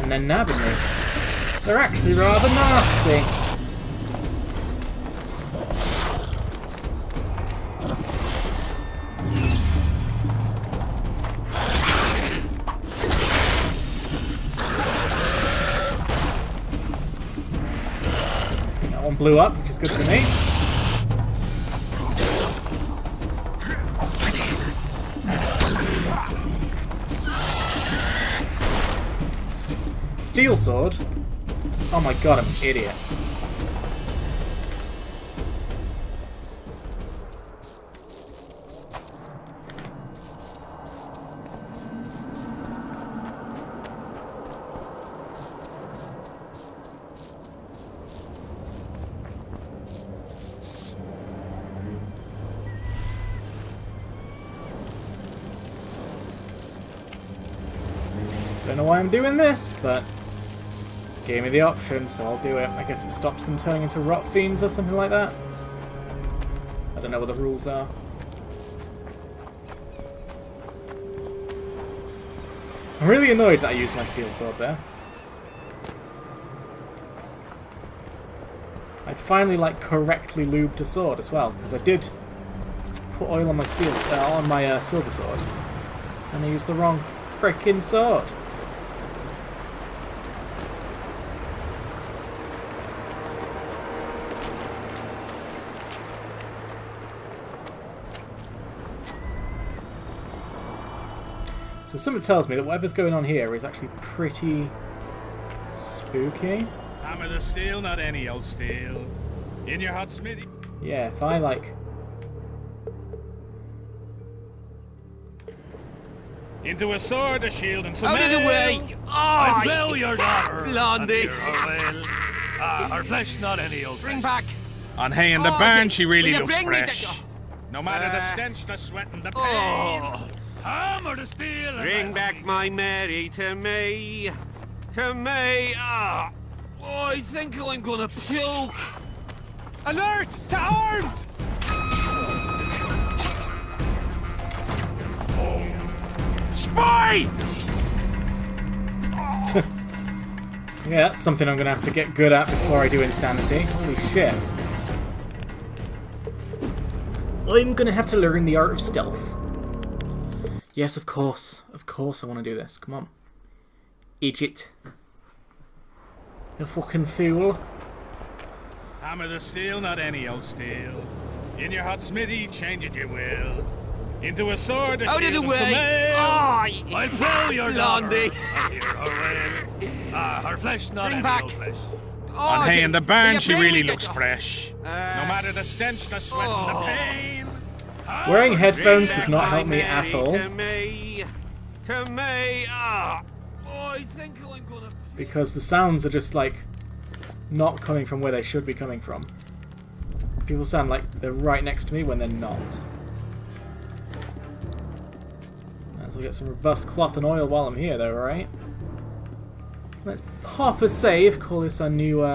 And then nabbing me. They're actually rather nasty. That one blew up, which is good for me. Steel sword? Oh my god, I'm an idiot. Don't know why I'm doing this, but gave me the option, so I'll do it. I guess it stops them turning into rot fiends or something like that. I don't know what the rules are. I'm really annoyed that I used my steel sword there. I'd finally correctly lubed a sword as well, because I did put oil on my silver sword, and I used the wrong frickin' sword. So something tells me that whatever's going on here is actually pretty spooky. Hammer the steel, not any old steel. In your hot smithy. Yeah, if I into a sword, a shield, and some Out of the way! Oh, I fell your daughter. Blondie! Her flesh, not any old Bring flesh. back! On hay in the barn, she really will you looks bring me fresh. No matter the stench, the sweat, and the pain. Oh. Hammer the steel. Bring back my Mary to me. To me. Oh, I think I'm gonna puke. Alert! To arms! Spy! Yeah, that's something I'm going to have to get good at before I do insanity. Holy shit. I'm going to have to learn the art of stealth. Yes, of course. Of course I want to do this. Come on. Idiot. You fucking fool. Hammer the steel, not any old steel. In your hot smithy, change it you will. Into a sword, a Out shield, of the and some way! mail. I'll fell your Blondie! Her flesh, not Bring any back. old flesh. Oh, On hay in the will barn, you she bring really me the- looks fresh. No matter the stench, the sweat, and the pain. Wearing headphones does not help me at all. To me. To me. Oh, I think I'm gonna... Because the sounds are just not coming from where they should be coming from. People sound like they're right next to me when they're not. Might as well get some robust cloth and oil while I'm here though, right? Let's pop a save, call this our new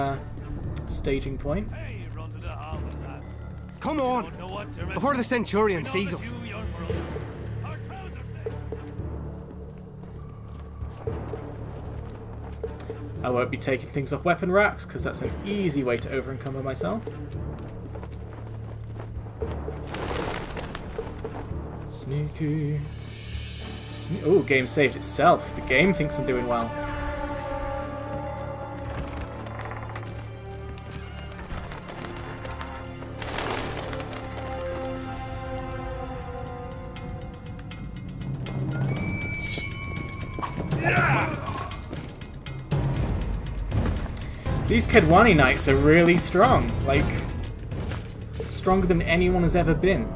staging point. Come on! Before the Centurion sees us. I won't be taking things off weapon racks, because that's an easy way to over-encumber myself. Sneaky. Oh, game saved itself. The game thinks I'm doing well. These Kedwani Knights are really strong. Stronger than anyone has ever been.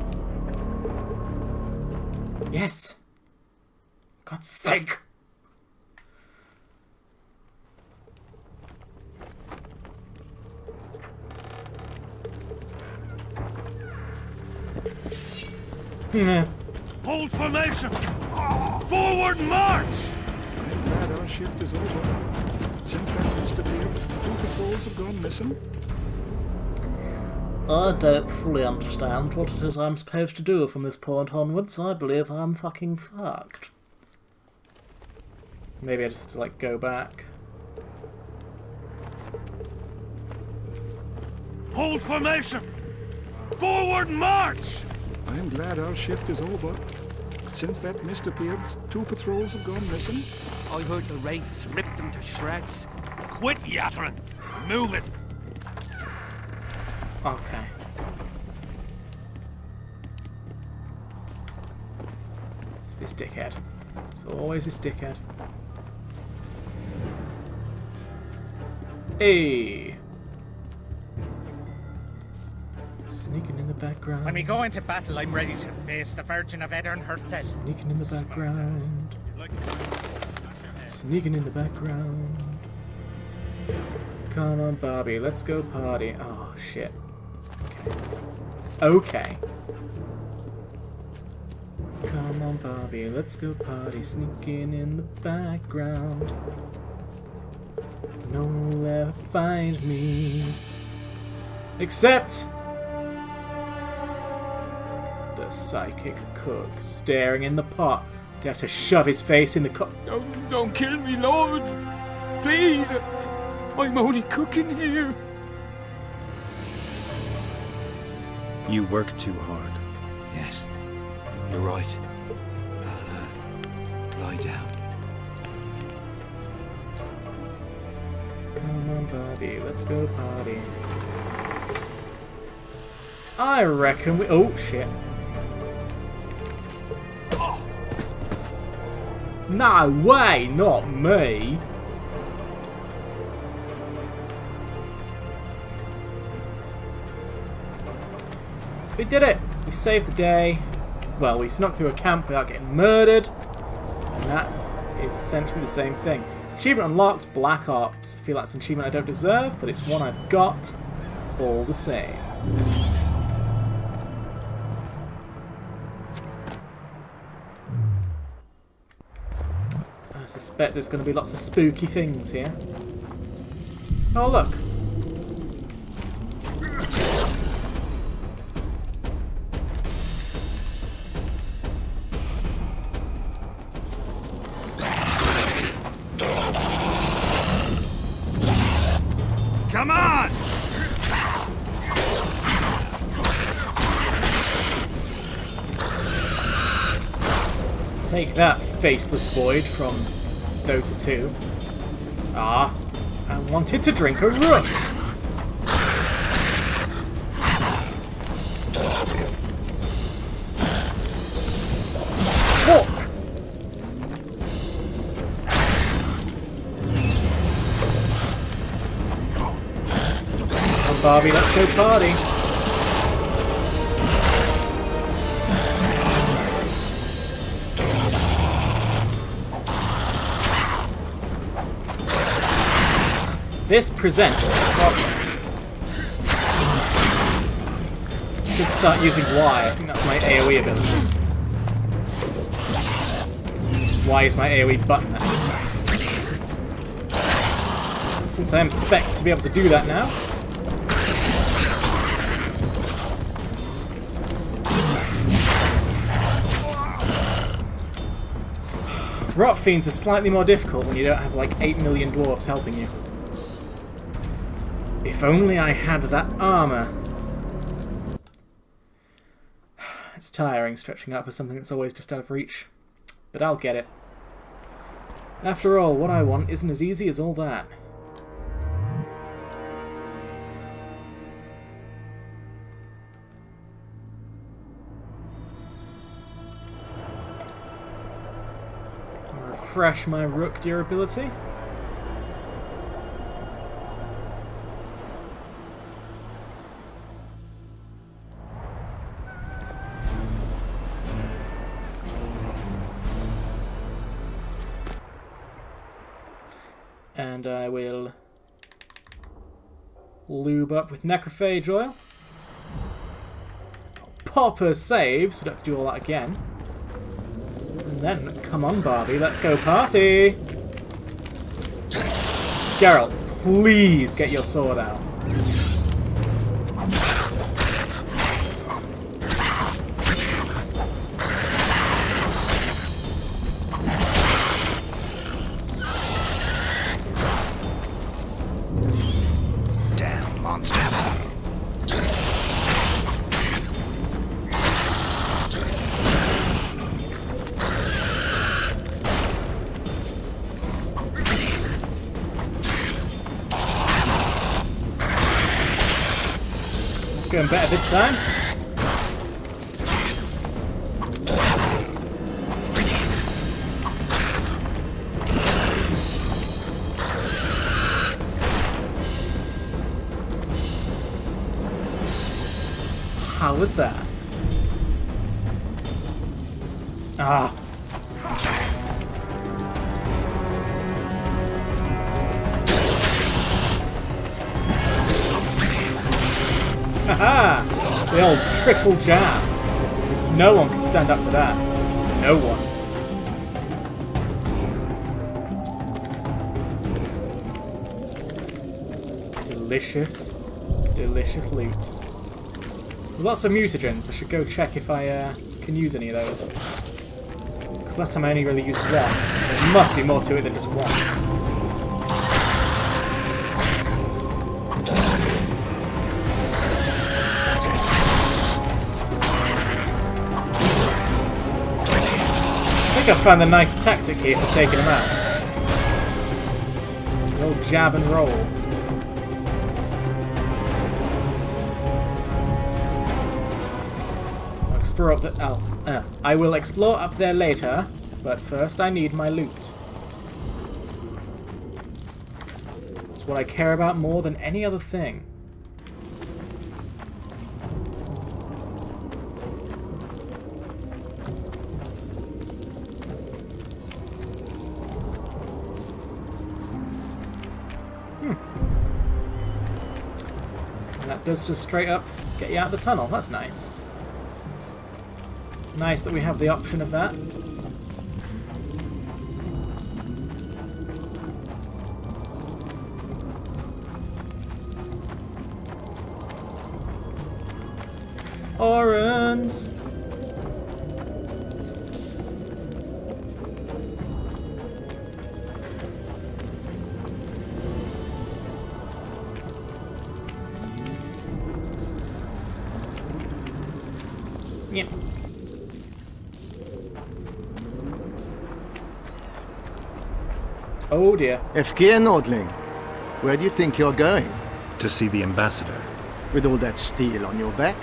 Yes. God's sake. Hold formation! Forward march! I'm glad our shift is over. Since that disappeared, 2 patrols have gone missing. I don't fully understand what it is I'm supposed to do from this point onwards. I believe I'm fucking fucked. Maybe I just have to, like, go back. Hold formation! Forward march! I'm glad our shift is over. Since that mist appeared, 2 patrols have gone missing. I heard the wraiths ripped them to shreds. Quit yattering! Move it! Okay. It's this dickhead. It's always this dickhead. Hey! Sneaking in the background. When we go into battle, I'm ready to face the Virgin of Aedirn herself. Sneaking in the background. Sneaking in the background. Come on, Bobby, let's go party. Oh, shit. Okay. Come on, Bobby, let's go party. Sneaking in the background. No one will ever find me. Except the psychic cook staring in the pot. To have to shove his face in the Don't kill me, Lord! Please! I'm only cooking here. You work too hard. Yes, you're right. I'll lie down. Come on, Bobby, let's go party. I reckon we... Oh, shit. No way, not me. We did it! We saved the day. Well, we snuck through a camp without getting murdered. And that is essentially the same thing. Achievement unlocked, Black Ops. I feel that's an achievement I don't deserve, but it's one I've got all the same. I suspect there's going to be lots of spooky things here. Oh, look. Come on! Take that, faceless void from Dota 2. Ah, I wanted to drink a rook. Fuck! Come on, Barbie, let's go party. This presents a problem. Should start using Y. I think that's my AoE ability. Y is my AoE button, that is. Since I am spec'd to be able to do that now. Rot Fiends are slightly more difficult when you don't have like 8 million dwarves helping you. If only I had that armor. It's tiring stretching out for something that's always just out of reach. But I'll get it. After all, what I want isn't as easy as all that. I'll refresh my rook durability. And I will lube up with necrophage oil. Pop her saves. We'd have to do all that again. And then, come on, Barbie, let's go party! Geralt, please get your sword out. Damn monsters. Going better this time. How was that? Ah. Haha! The old triple jab. No one can stand up to that. No one. Delicious, delicious loot. Lots of mutagens. I should go check if I can use any of those. Because last time I only really used one. There must be more to it than just one. I found a nice tactic here for taking him out. The old jab and roll. I'll explore up the. I will explore up there later, but first I need my loot. It's what I care about more than any other thing. Does just straight up get you out of the tunnel. That's nice. Nice that we have the option of that. Orange. Yep. Oh dear. Efkir Nordling, where do you think you're going? To see the ambassador. With all that steel on your back?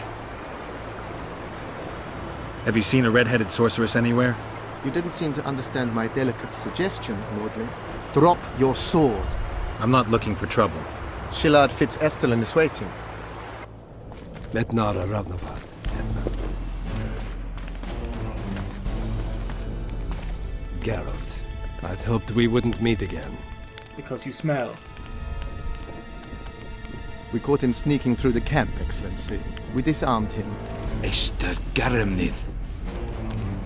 Have you seen a red-headed sorceress anywhere? You didn't seem to understand my delicate suggestion, Nordling. Drop your sword. I'm not looking for trouble. Shillard Fitz-Estelin is waiting. Let Nara Ravnavad. Geralt, I'd hoped we wouldn't meet again. Because you smell. We caught him sneaking through the camp, Excellency. We disarmed him. Esther Garamnith.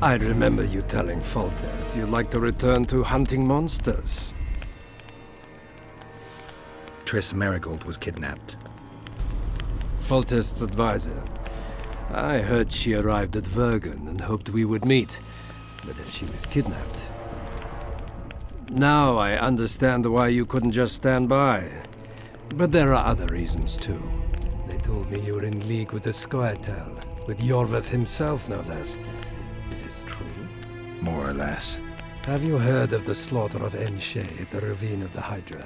I remember you telling Foltest you'd like to return to hunting monsters. Triss Merigold was kidnapped. Foltest's advisor. I heard she arrived at Vergen and hoped we would meet. But if she was kidnapped... Now I understand why you couldn't just stand by. But there are other reasons too. They told me you were in league with the Scoia'tael, with Iorveth himself no less. Is this true? More or less. Have you heard of the slaughter of Enshe at the Ravine of the Hydra?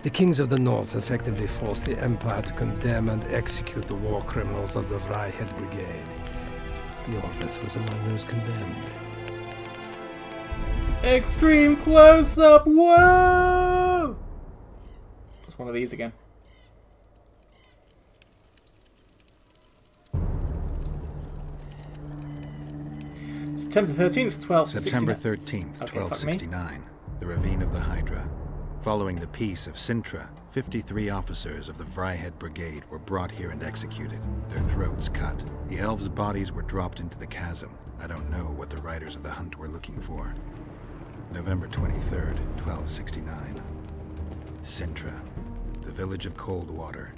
The kings of the North effectively forced the Empire to condemn and execute the war criminals of the Vryhed Brigade. Iorveth was among those condemned. Extreme close-up! Whoa! Just one of these again. September 13th, 1269. September 13th, 1269. The Ravine of the Hydra. Following the Peace of Sintra, 53 officers of the Vryheid Brigade were brought here and executed, their throats cut. The elves' bodies were dropped into the chasm. I don't know what the riders of the hunt were looking for. November 23rd, 1269. Sintra, the village of Coldwater,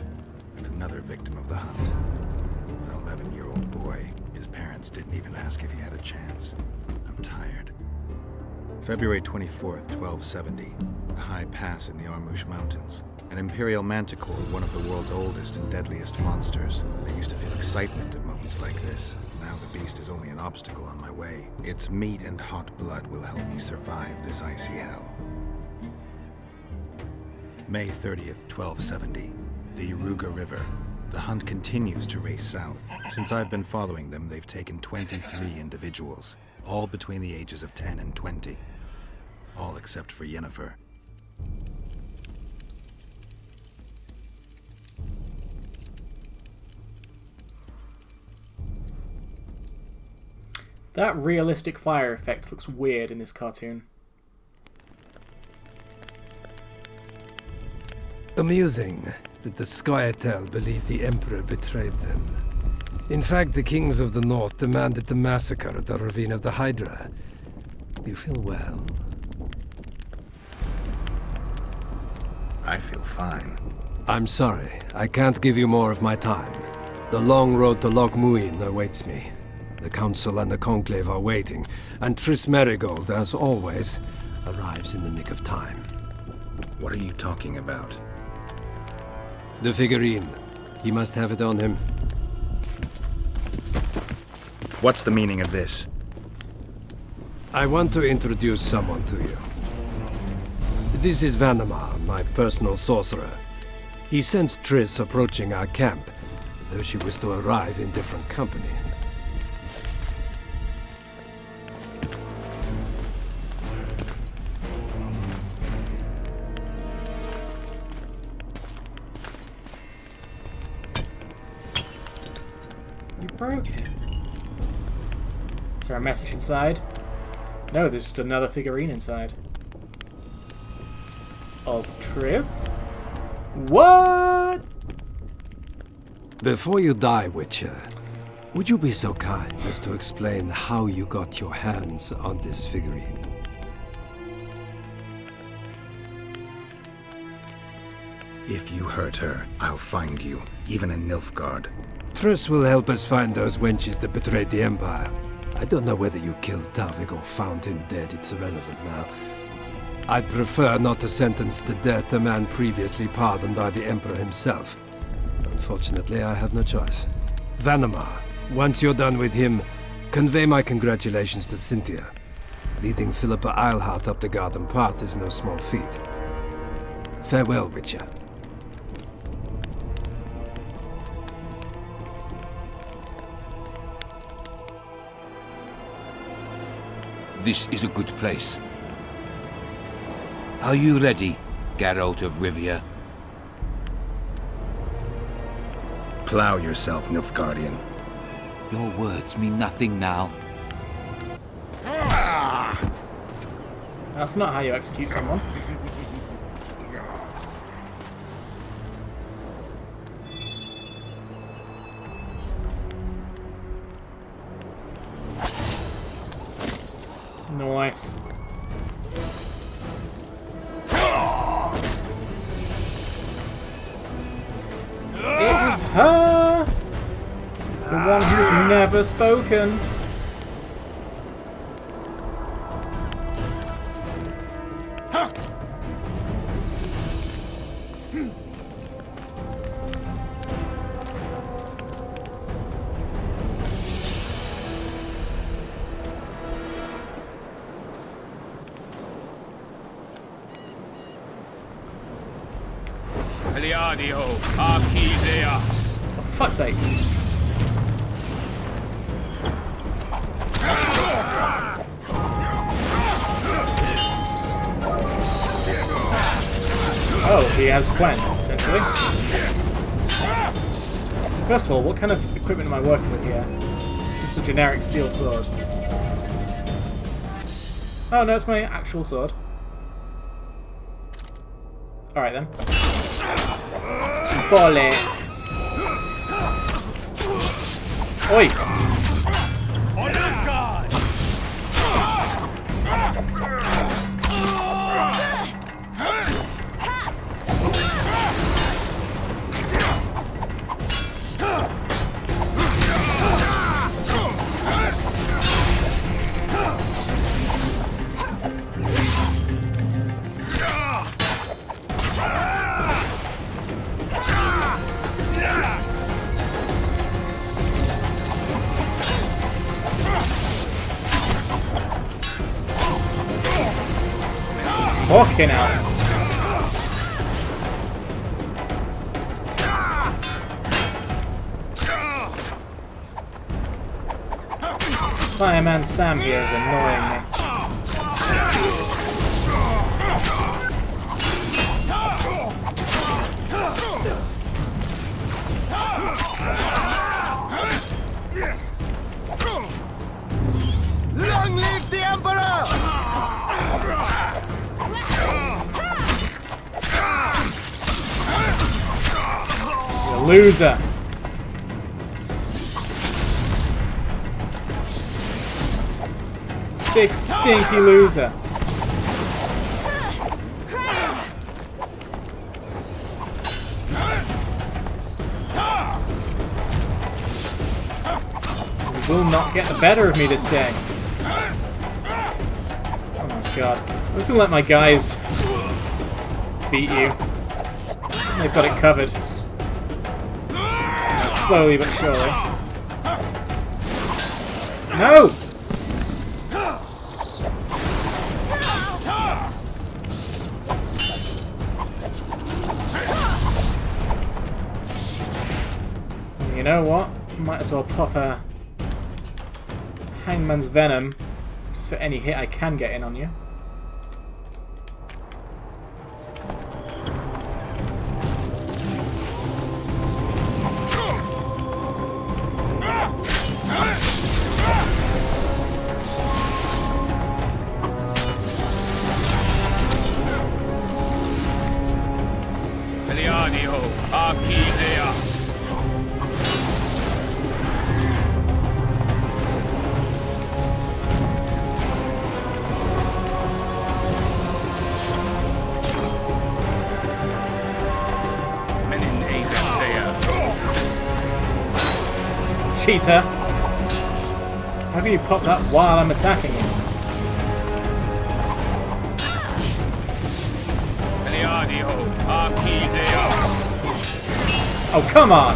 and another victim of the hunt. An 11-year-old boy. His parents didn't even ask if he had a chance. I'm tired. February 24th, 1270. A high pass in the Armouche Mountains. An imperial manticore, one of the world's oldest and deadliest monsters. I used to feel excitement at moments like this. Now the beast is only an obstacle on my way. Its meat and hot blood will help me survive this icy hell. May 30th, 1270. The Yaruga River. The hunt continues to race south. Since I've been following them, they've taken 23 individuals, all between the ages of 10 and 20. All except for Yennefer. That realistic fire effect looks weird in this cartoon. Amusing that the Scoia'tael believe the Emperor betrayed them. In fact, the kings of the North demanded the massacre at the Ravine of the Hydra. Do you feel well? I feel fine. I'm sorry. I can't give you more of my time. The long road to Loch Muin awaits me. The Council and the Conclave are waiting, and Triss Merigold, as always, arrives in the nick of time. What are you talking about? The figurine. He must have it on him. What's the meaning of this? I want to introduce someone to you. This is Vanamar, my personal sorcerer. He sensed Triss approaching our camp, though she was to arrive in different company. You broke it. Is there a message inside? No, there's just another figurine inside. Of Triss? What? Before you die, Witcher, would you be so kind as to explain how you got your hands on this figurine? If you hurt her, I'll find you, even in Nilfgaard. Triss will help us find those wenches that betrayed the Empire. I don't know whether you killed Tavik or found him dead, it's irrelevant now. I'd prefer not to sentence to death a man previously pardoned by the Emperor himself. Unfortunately, I have no choice. Vanamar, once you're done with him, convey my congratulations to Cynthia. Leading Philippa Eilhart up the garden path is no small feat. Farewell, Witcher. This is a good place. Are you ready, Geralt of Rivia? Plow yourself, Nilfgaardian. Your words mean nothing now. That's not how you execute someone. Nice. It's her! The one who's never spoken. Heliadio, Archideas. For fuck's sake. Oh, he has Quen, essentially. First of all, what kind of equipment am I working with here? It's just a generic steel sword. Oh no, it's my actual sword. Alright then. Bollocks. Oi! Fucking hell. Fireman Sam here is annoying me. Long live the Emperor! You loser. Big stinky loser. You will not get the better of me this day. Oh my god. I'm just gonna let my guys beat you. They've got it covered. Slowly but surely. No! You know what? Might as well pop a Hangman's Venom just for any hit I can get in on you. Peliadio, Archideas. Cheater! How can you pop that while I'm attacking you? Oh, come on!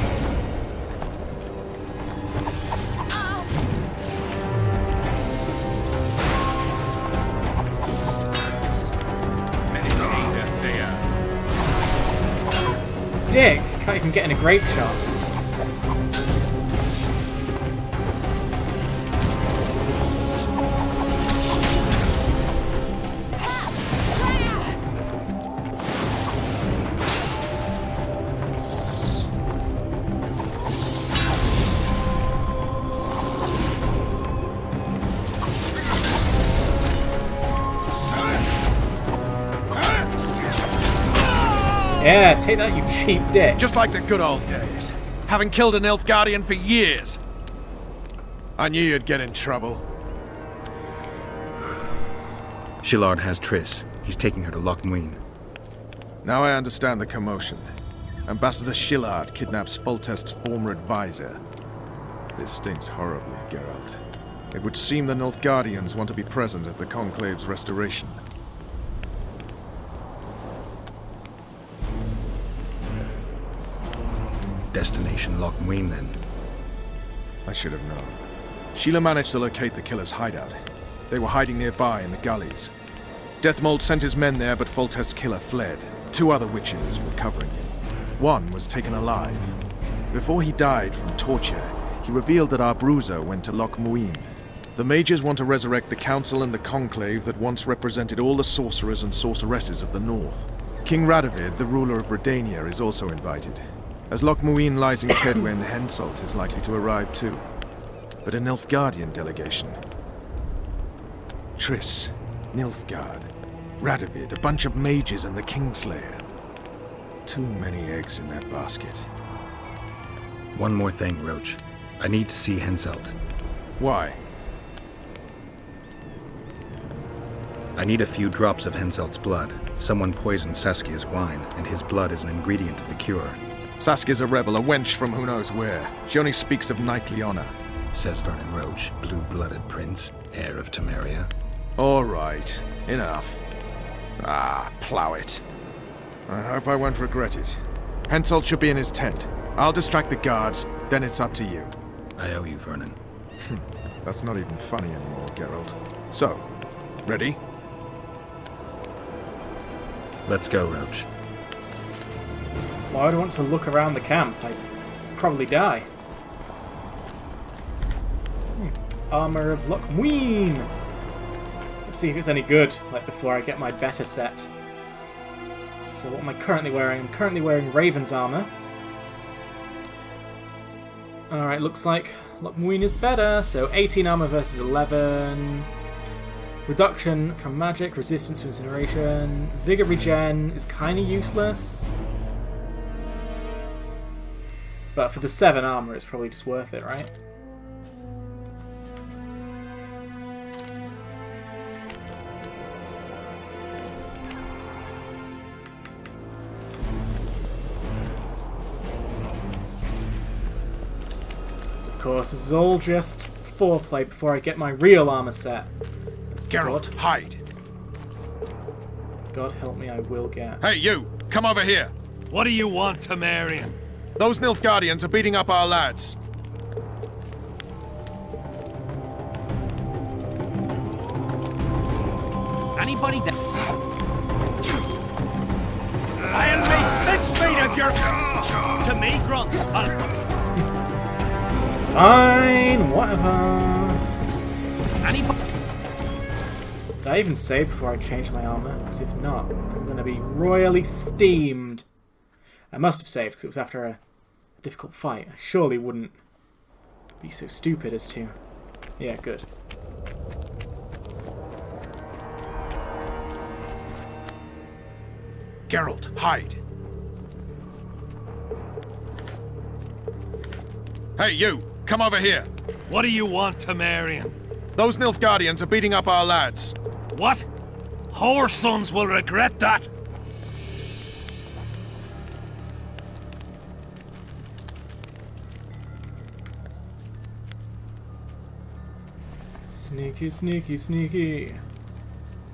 Dick! Can't even get in a grape shot. Yeah, take that, you cheap dick. Just like the good old days. Having killed an Nilfgaardian for years. I knew you'd get in trouble. Shillard has Triss. He's taking her to Loch Muin. Now I understand the commotion. Ambassador Shillard kidnaps Foltest's former advisor. This stinks horribly, Geralt. It would seem the Nilfgaardians want to be present at the Conclave's restoration. Destination Loch Muin, then. I should have known. Sheila managed to locate the killer's hideout. They were hiding nearby in the gullies. Deathmold sent his men there, but Foltest's killer fled. 2 other witches were covering him. One was taken alive. Before he died from torture, he revealed that our bruiser went to Loch Muin. The mages want to resurrect the council and the conclave that once represented all the sorcerers and sorceresses of the north. King Radovid, the ruler of Redania, is also invited. As Loch Muin lies in Kedwen, Henselt is likely to arrive too. But a Nilfgaardian delegation. Triss, Nilfgaard, Radovid, a bunch of mages and the Kingslayer. Too many eggs in that basket. One more thing, Roach. I need to see Henselt. Why? I need a few drops of Henselt's blood. Someone poisoned Saskia's wine, and his blood is an ingredient of the cure. Saskia's a rebel, a wench from who knows where. She only speaks of knightly honor. Says Vernon Roach, blue-blooded prince, heir of Temeria. All right, enough. Ah, plow it. I hope I won't regret it. Henselt should be in his tent. I'll distract the guards, then it's up to you. I owe you, Vernon. That's not even funny anymore, Geralt. So, ready? Let's go, Roach. Why would I want to look around the camp? I'd probably die. Armor of Lochmuin. Let's see if it's any good, like before I get my better set. So what am I currently wearing? I'm currently wearing Raven's armor. Alright, looks like Lochmuin is better. So 18 armor versus 11. Reduction from magic, resistance to incineration. Vigor regen is kind of useless. But for the 7 armor, it's probably just worth it, right? Of course, this is all just foreplay before I get my real armor set. Geralt, hide! God help me, I will get. Hey, you! Come over here! What do you want, Temerian? Those Nilfgaardians are beating up our lads. Anybody that... I'll make mincemeat of your... To me, grunts. Fine, whatever. Anybody... Did I even save before I changed my armor? Because if not, I'm going to be royally steamed. I must have saved because it was after a difficult fight. I surely wouldn't be so stupid as to... Yeah, good. Geralt, hide! Hey, you! Come over here! What do you want, Temerian? Those Nilfgaardians are beating up our lads. What? Our sons will regret that. Sneaky, sneaky, sneaky.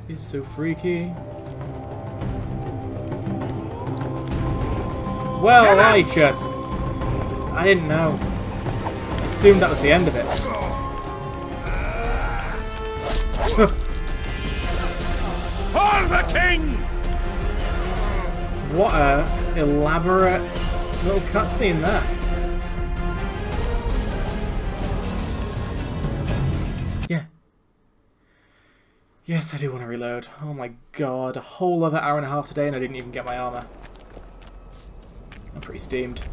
He's so freaky. Well, I didn't know. I assumed that was the end of it. For the king! What a elaborate little cutscene there. Yeah. Yes, I do want to reload. Oh my god, a whole other hour and a half today and I didn't even get my armor. I'm pretty steamed.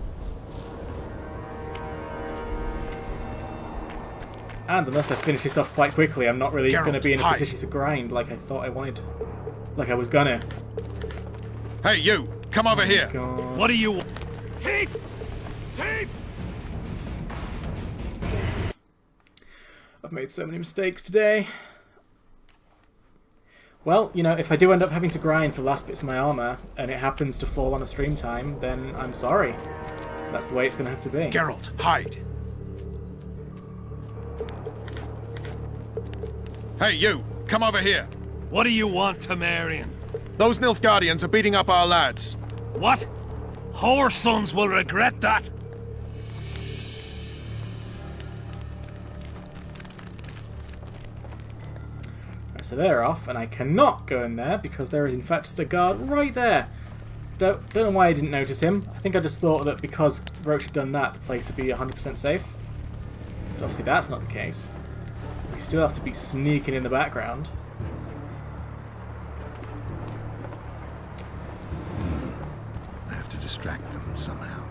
And unless I finish this off quite quickly, I'm not really going to be in a position to grind like I thought I wanted. Like I was gonna. Hey, you! Come over here! God. What do you want? Thief! Thief! I've made so many mistakes today. Well, you know, if I do end up having to grind for the last bits of my armor, and it happens to fall on a stream time, then I'm sorry. That's the way it's going to have to be. Geralt, hide! Hey, you! Come over here! What do you want, Temerian? Those Nilfgaardians are beating up our lads. What? Our sons will regret that. Right, so they're off, and I cannot go in there because there is in fact just a guard right there. Don't know why I didn't notice him. I think I just thought that because Roach had done that, the place would be 100% safe. But obviously that's not the case. We still have to be sneaking in the background. I have to distract them somehow.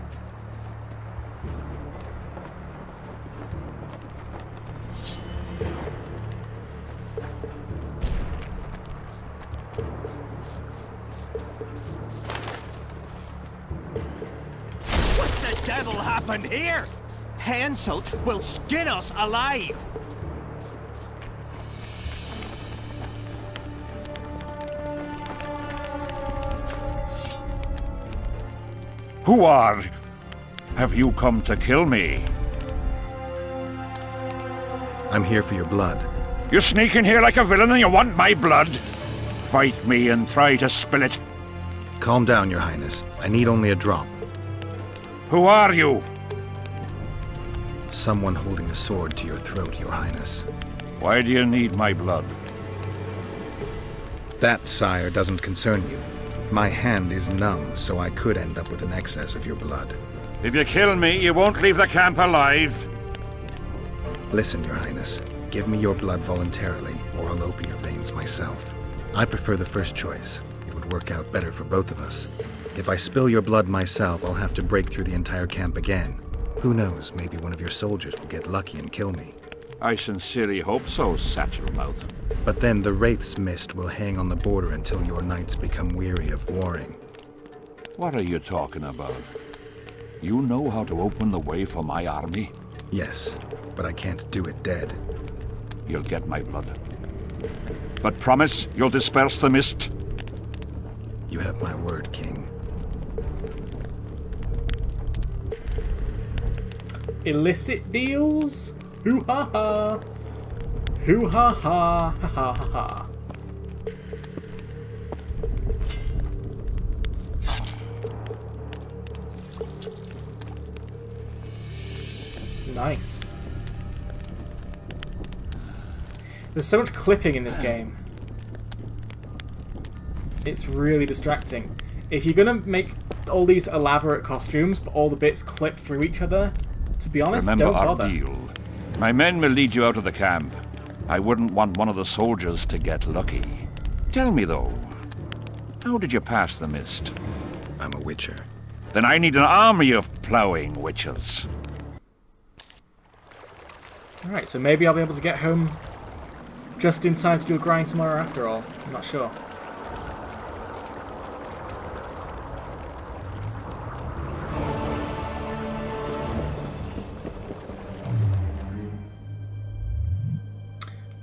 happened here? Henselt will skin us alive! Who are? Have you come to kill me? I'm here for your blood. You sneak in here like a villain and you want my blood? Fight me and try to spill it. Calm down, Your Highness. I need only a drop. Who are you? Someone holding a sword to your throat, Your Highness. Why do you need my blood? That, sire, doesn't concern you. My hand is numb, so I could end up with an excess of your blood. If you kill me, you won't leave the camp alive. Listen, Your Highness. Give me your blood voluntarily, or I'll open your veins myself. I prefer the first choice. It would work out better for both of us. If I spill your blood myself, I'll have to break through the entire camp again. Who knows, maybe one of your soldiers will get lucky and kill me. I sincerely hope so, Satchelmouth. But then the Wraith's mist will hang on the border until your knights become weary of warring. What are you talking about? You know how to open the way for my army? Yes, but I can't do it dead. You'll get my blood. But promise you'll disperse the mist? You have my word, King. Illicit deals? Hoo-ha-ha! Hoo-ha-ha! Ha-ha-ha-ha! Nice. There's so much clipping in this game. It's really distracting. If you're gonna make all these elaborate costumes, but all the bits clip through each other, to be honest, Remember don't our bother. deal. My men will lead you out of the camp. I wouldn't want one of the soldiers to get lucky. Tell me, though, how did you pass the mist? I'm a witcher. Then I need an army of plowing witchers. Alright, so maybe I'll be able to get home just in time to do a grind tomorrow after all. I'm not sure.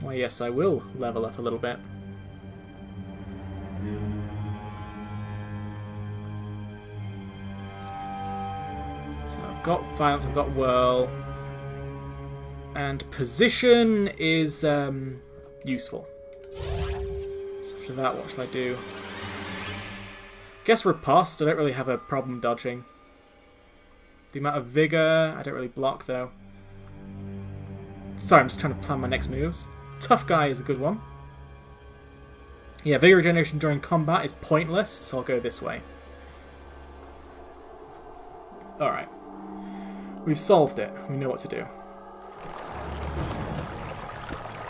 Why, yes, I will level up a little bit. So I've got Violence, I've got Whirl. And Position is useful. So after that, what shall I do? Guess Riposte, I don't really have a problem dodging. The amount of Vigor, I don't really block though. Sorry, I'm just trying to plan my next moves. Tough Guy is a good one. Yeah, Vigor Regeneration during combat is pointless, so I'll go this way. Alright. We've solved it. We know what to do.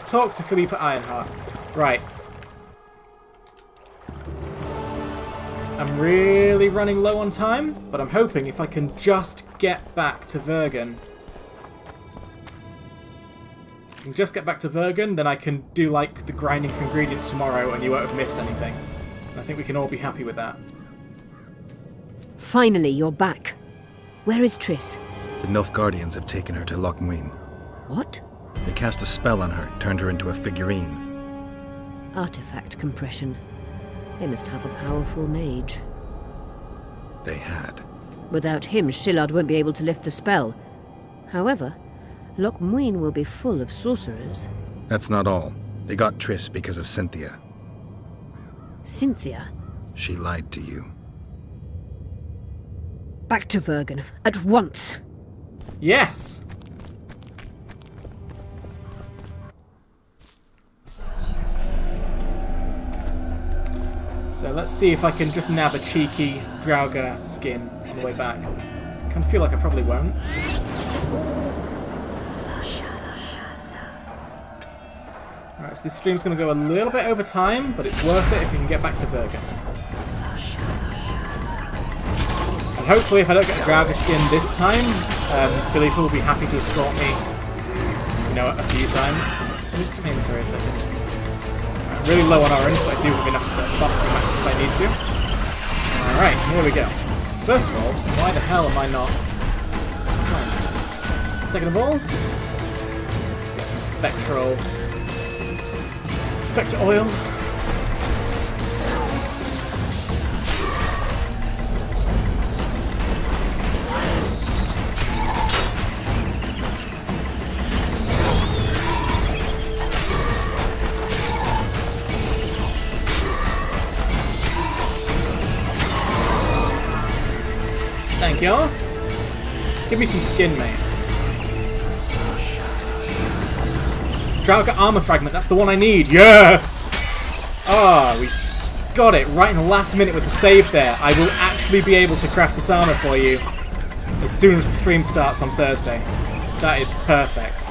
Talk to Philippa Ironheart. Right. I'm really running low on time, but I'm hoping if I can just get back to Vergen. If I can just get back to Vergen, then I can do like the grinding for ingredients tomorrow and you won't have missed anything. And I think we can all be happy with that. Finally, you're back. Where is Triss? The Nilfgaardians have taken her to Loch Muin. What? They cast a spell on her, turned her into a figurine. Artifact compression. They must have a powerful mage. They had. Without him, Shillard won't be able to lift the spell. However, Loch Muin will be full of sorcerers. That's not all. They got Triss because of Cynthia. Cynthia? She lied to you. Back to Vergen, at once! Yes! So let's see if I can just nab a cheeky Draugr skin on the way back. Kind of feel like I probably won't. Alright, so this stream's going to go a little bit over time, but it's worth it if we can get back to Vergen. And hopefully if I don't get a Draugr skin this time, Philippa will be happy to escort me, you know, a few times. Let me just check my inventory a second. Really low on orange, but I do have enough to set boxing matches if I need to. Alright, here we go. First of all, why the hell am I not second of all. Let's get some Spectre oil. Thank you. Give me some skin, mate. Draugr armor fragment, that's the one I need. Yes! Ah, we got it right in the last minute with the save there. I will actually be able to craft this armor for you as soon as the stream starts on Thursday. That is perfect.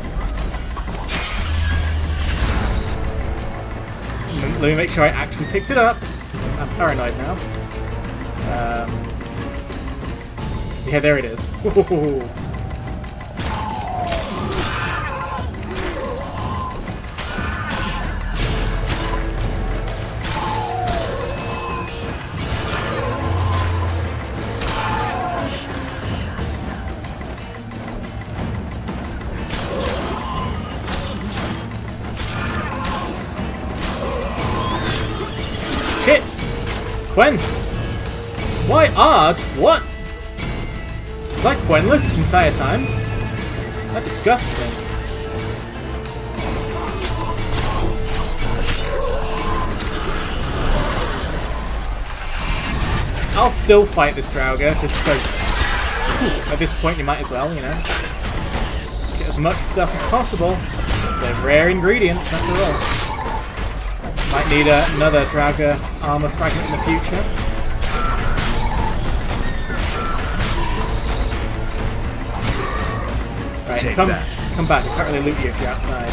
Let me make sure I actually picked it up. I'm paranoid now. Yeah, there it is. Shit! Quen! Why Ard? What? Was I Quenless this entire time? That disgusts me. I'll still fight this Draugr, just because at this point you might as well, you know. Get as much stuff as possible. They're rare ingredients, after all. Might need another Draugr armor fragment in the future. Right, come back. I can't really loot you if you're outside.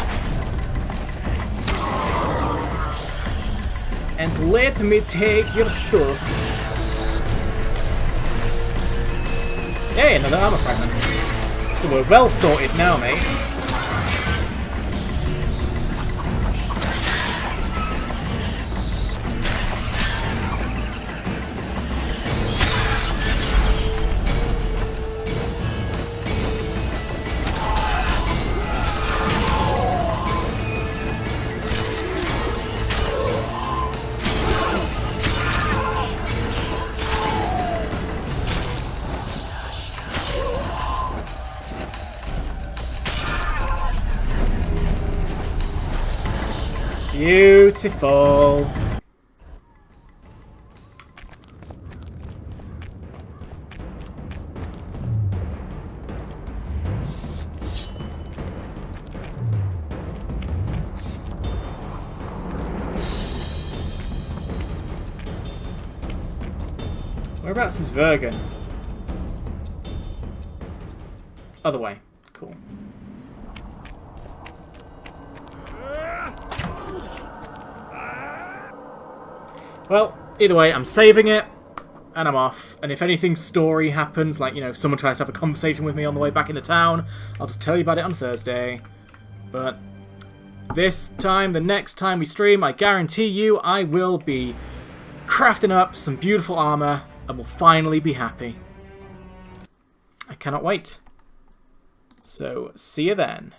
And let me take your stuff. Yay, another armor fragment. So we're well sorted now, mate. Beautiful. Whereabouts is Vergen? Other way. Cool. Well, either way, I'm saving it, and I'm off. And if anything story happens, like, you know, someone tries to have a conversation with me on the way back into town, I'll just tell you about it on Thursday. But this time, the next time we stream, I guarantee you I will be crafting up some beautiful armor, and will finally be happy. I cannot wait. So, see you then.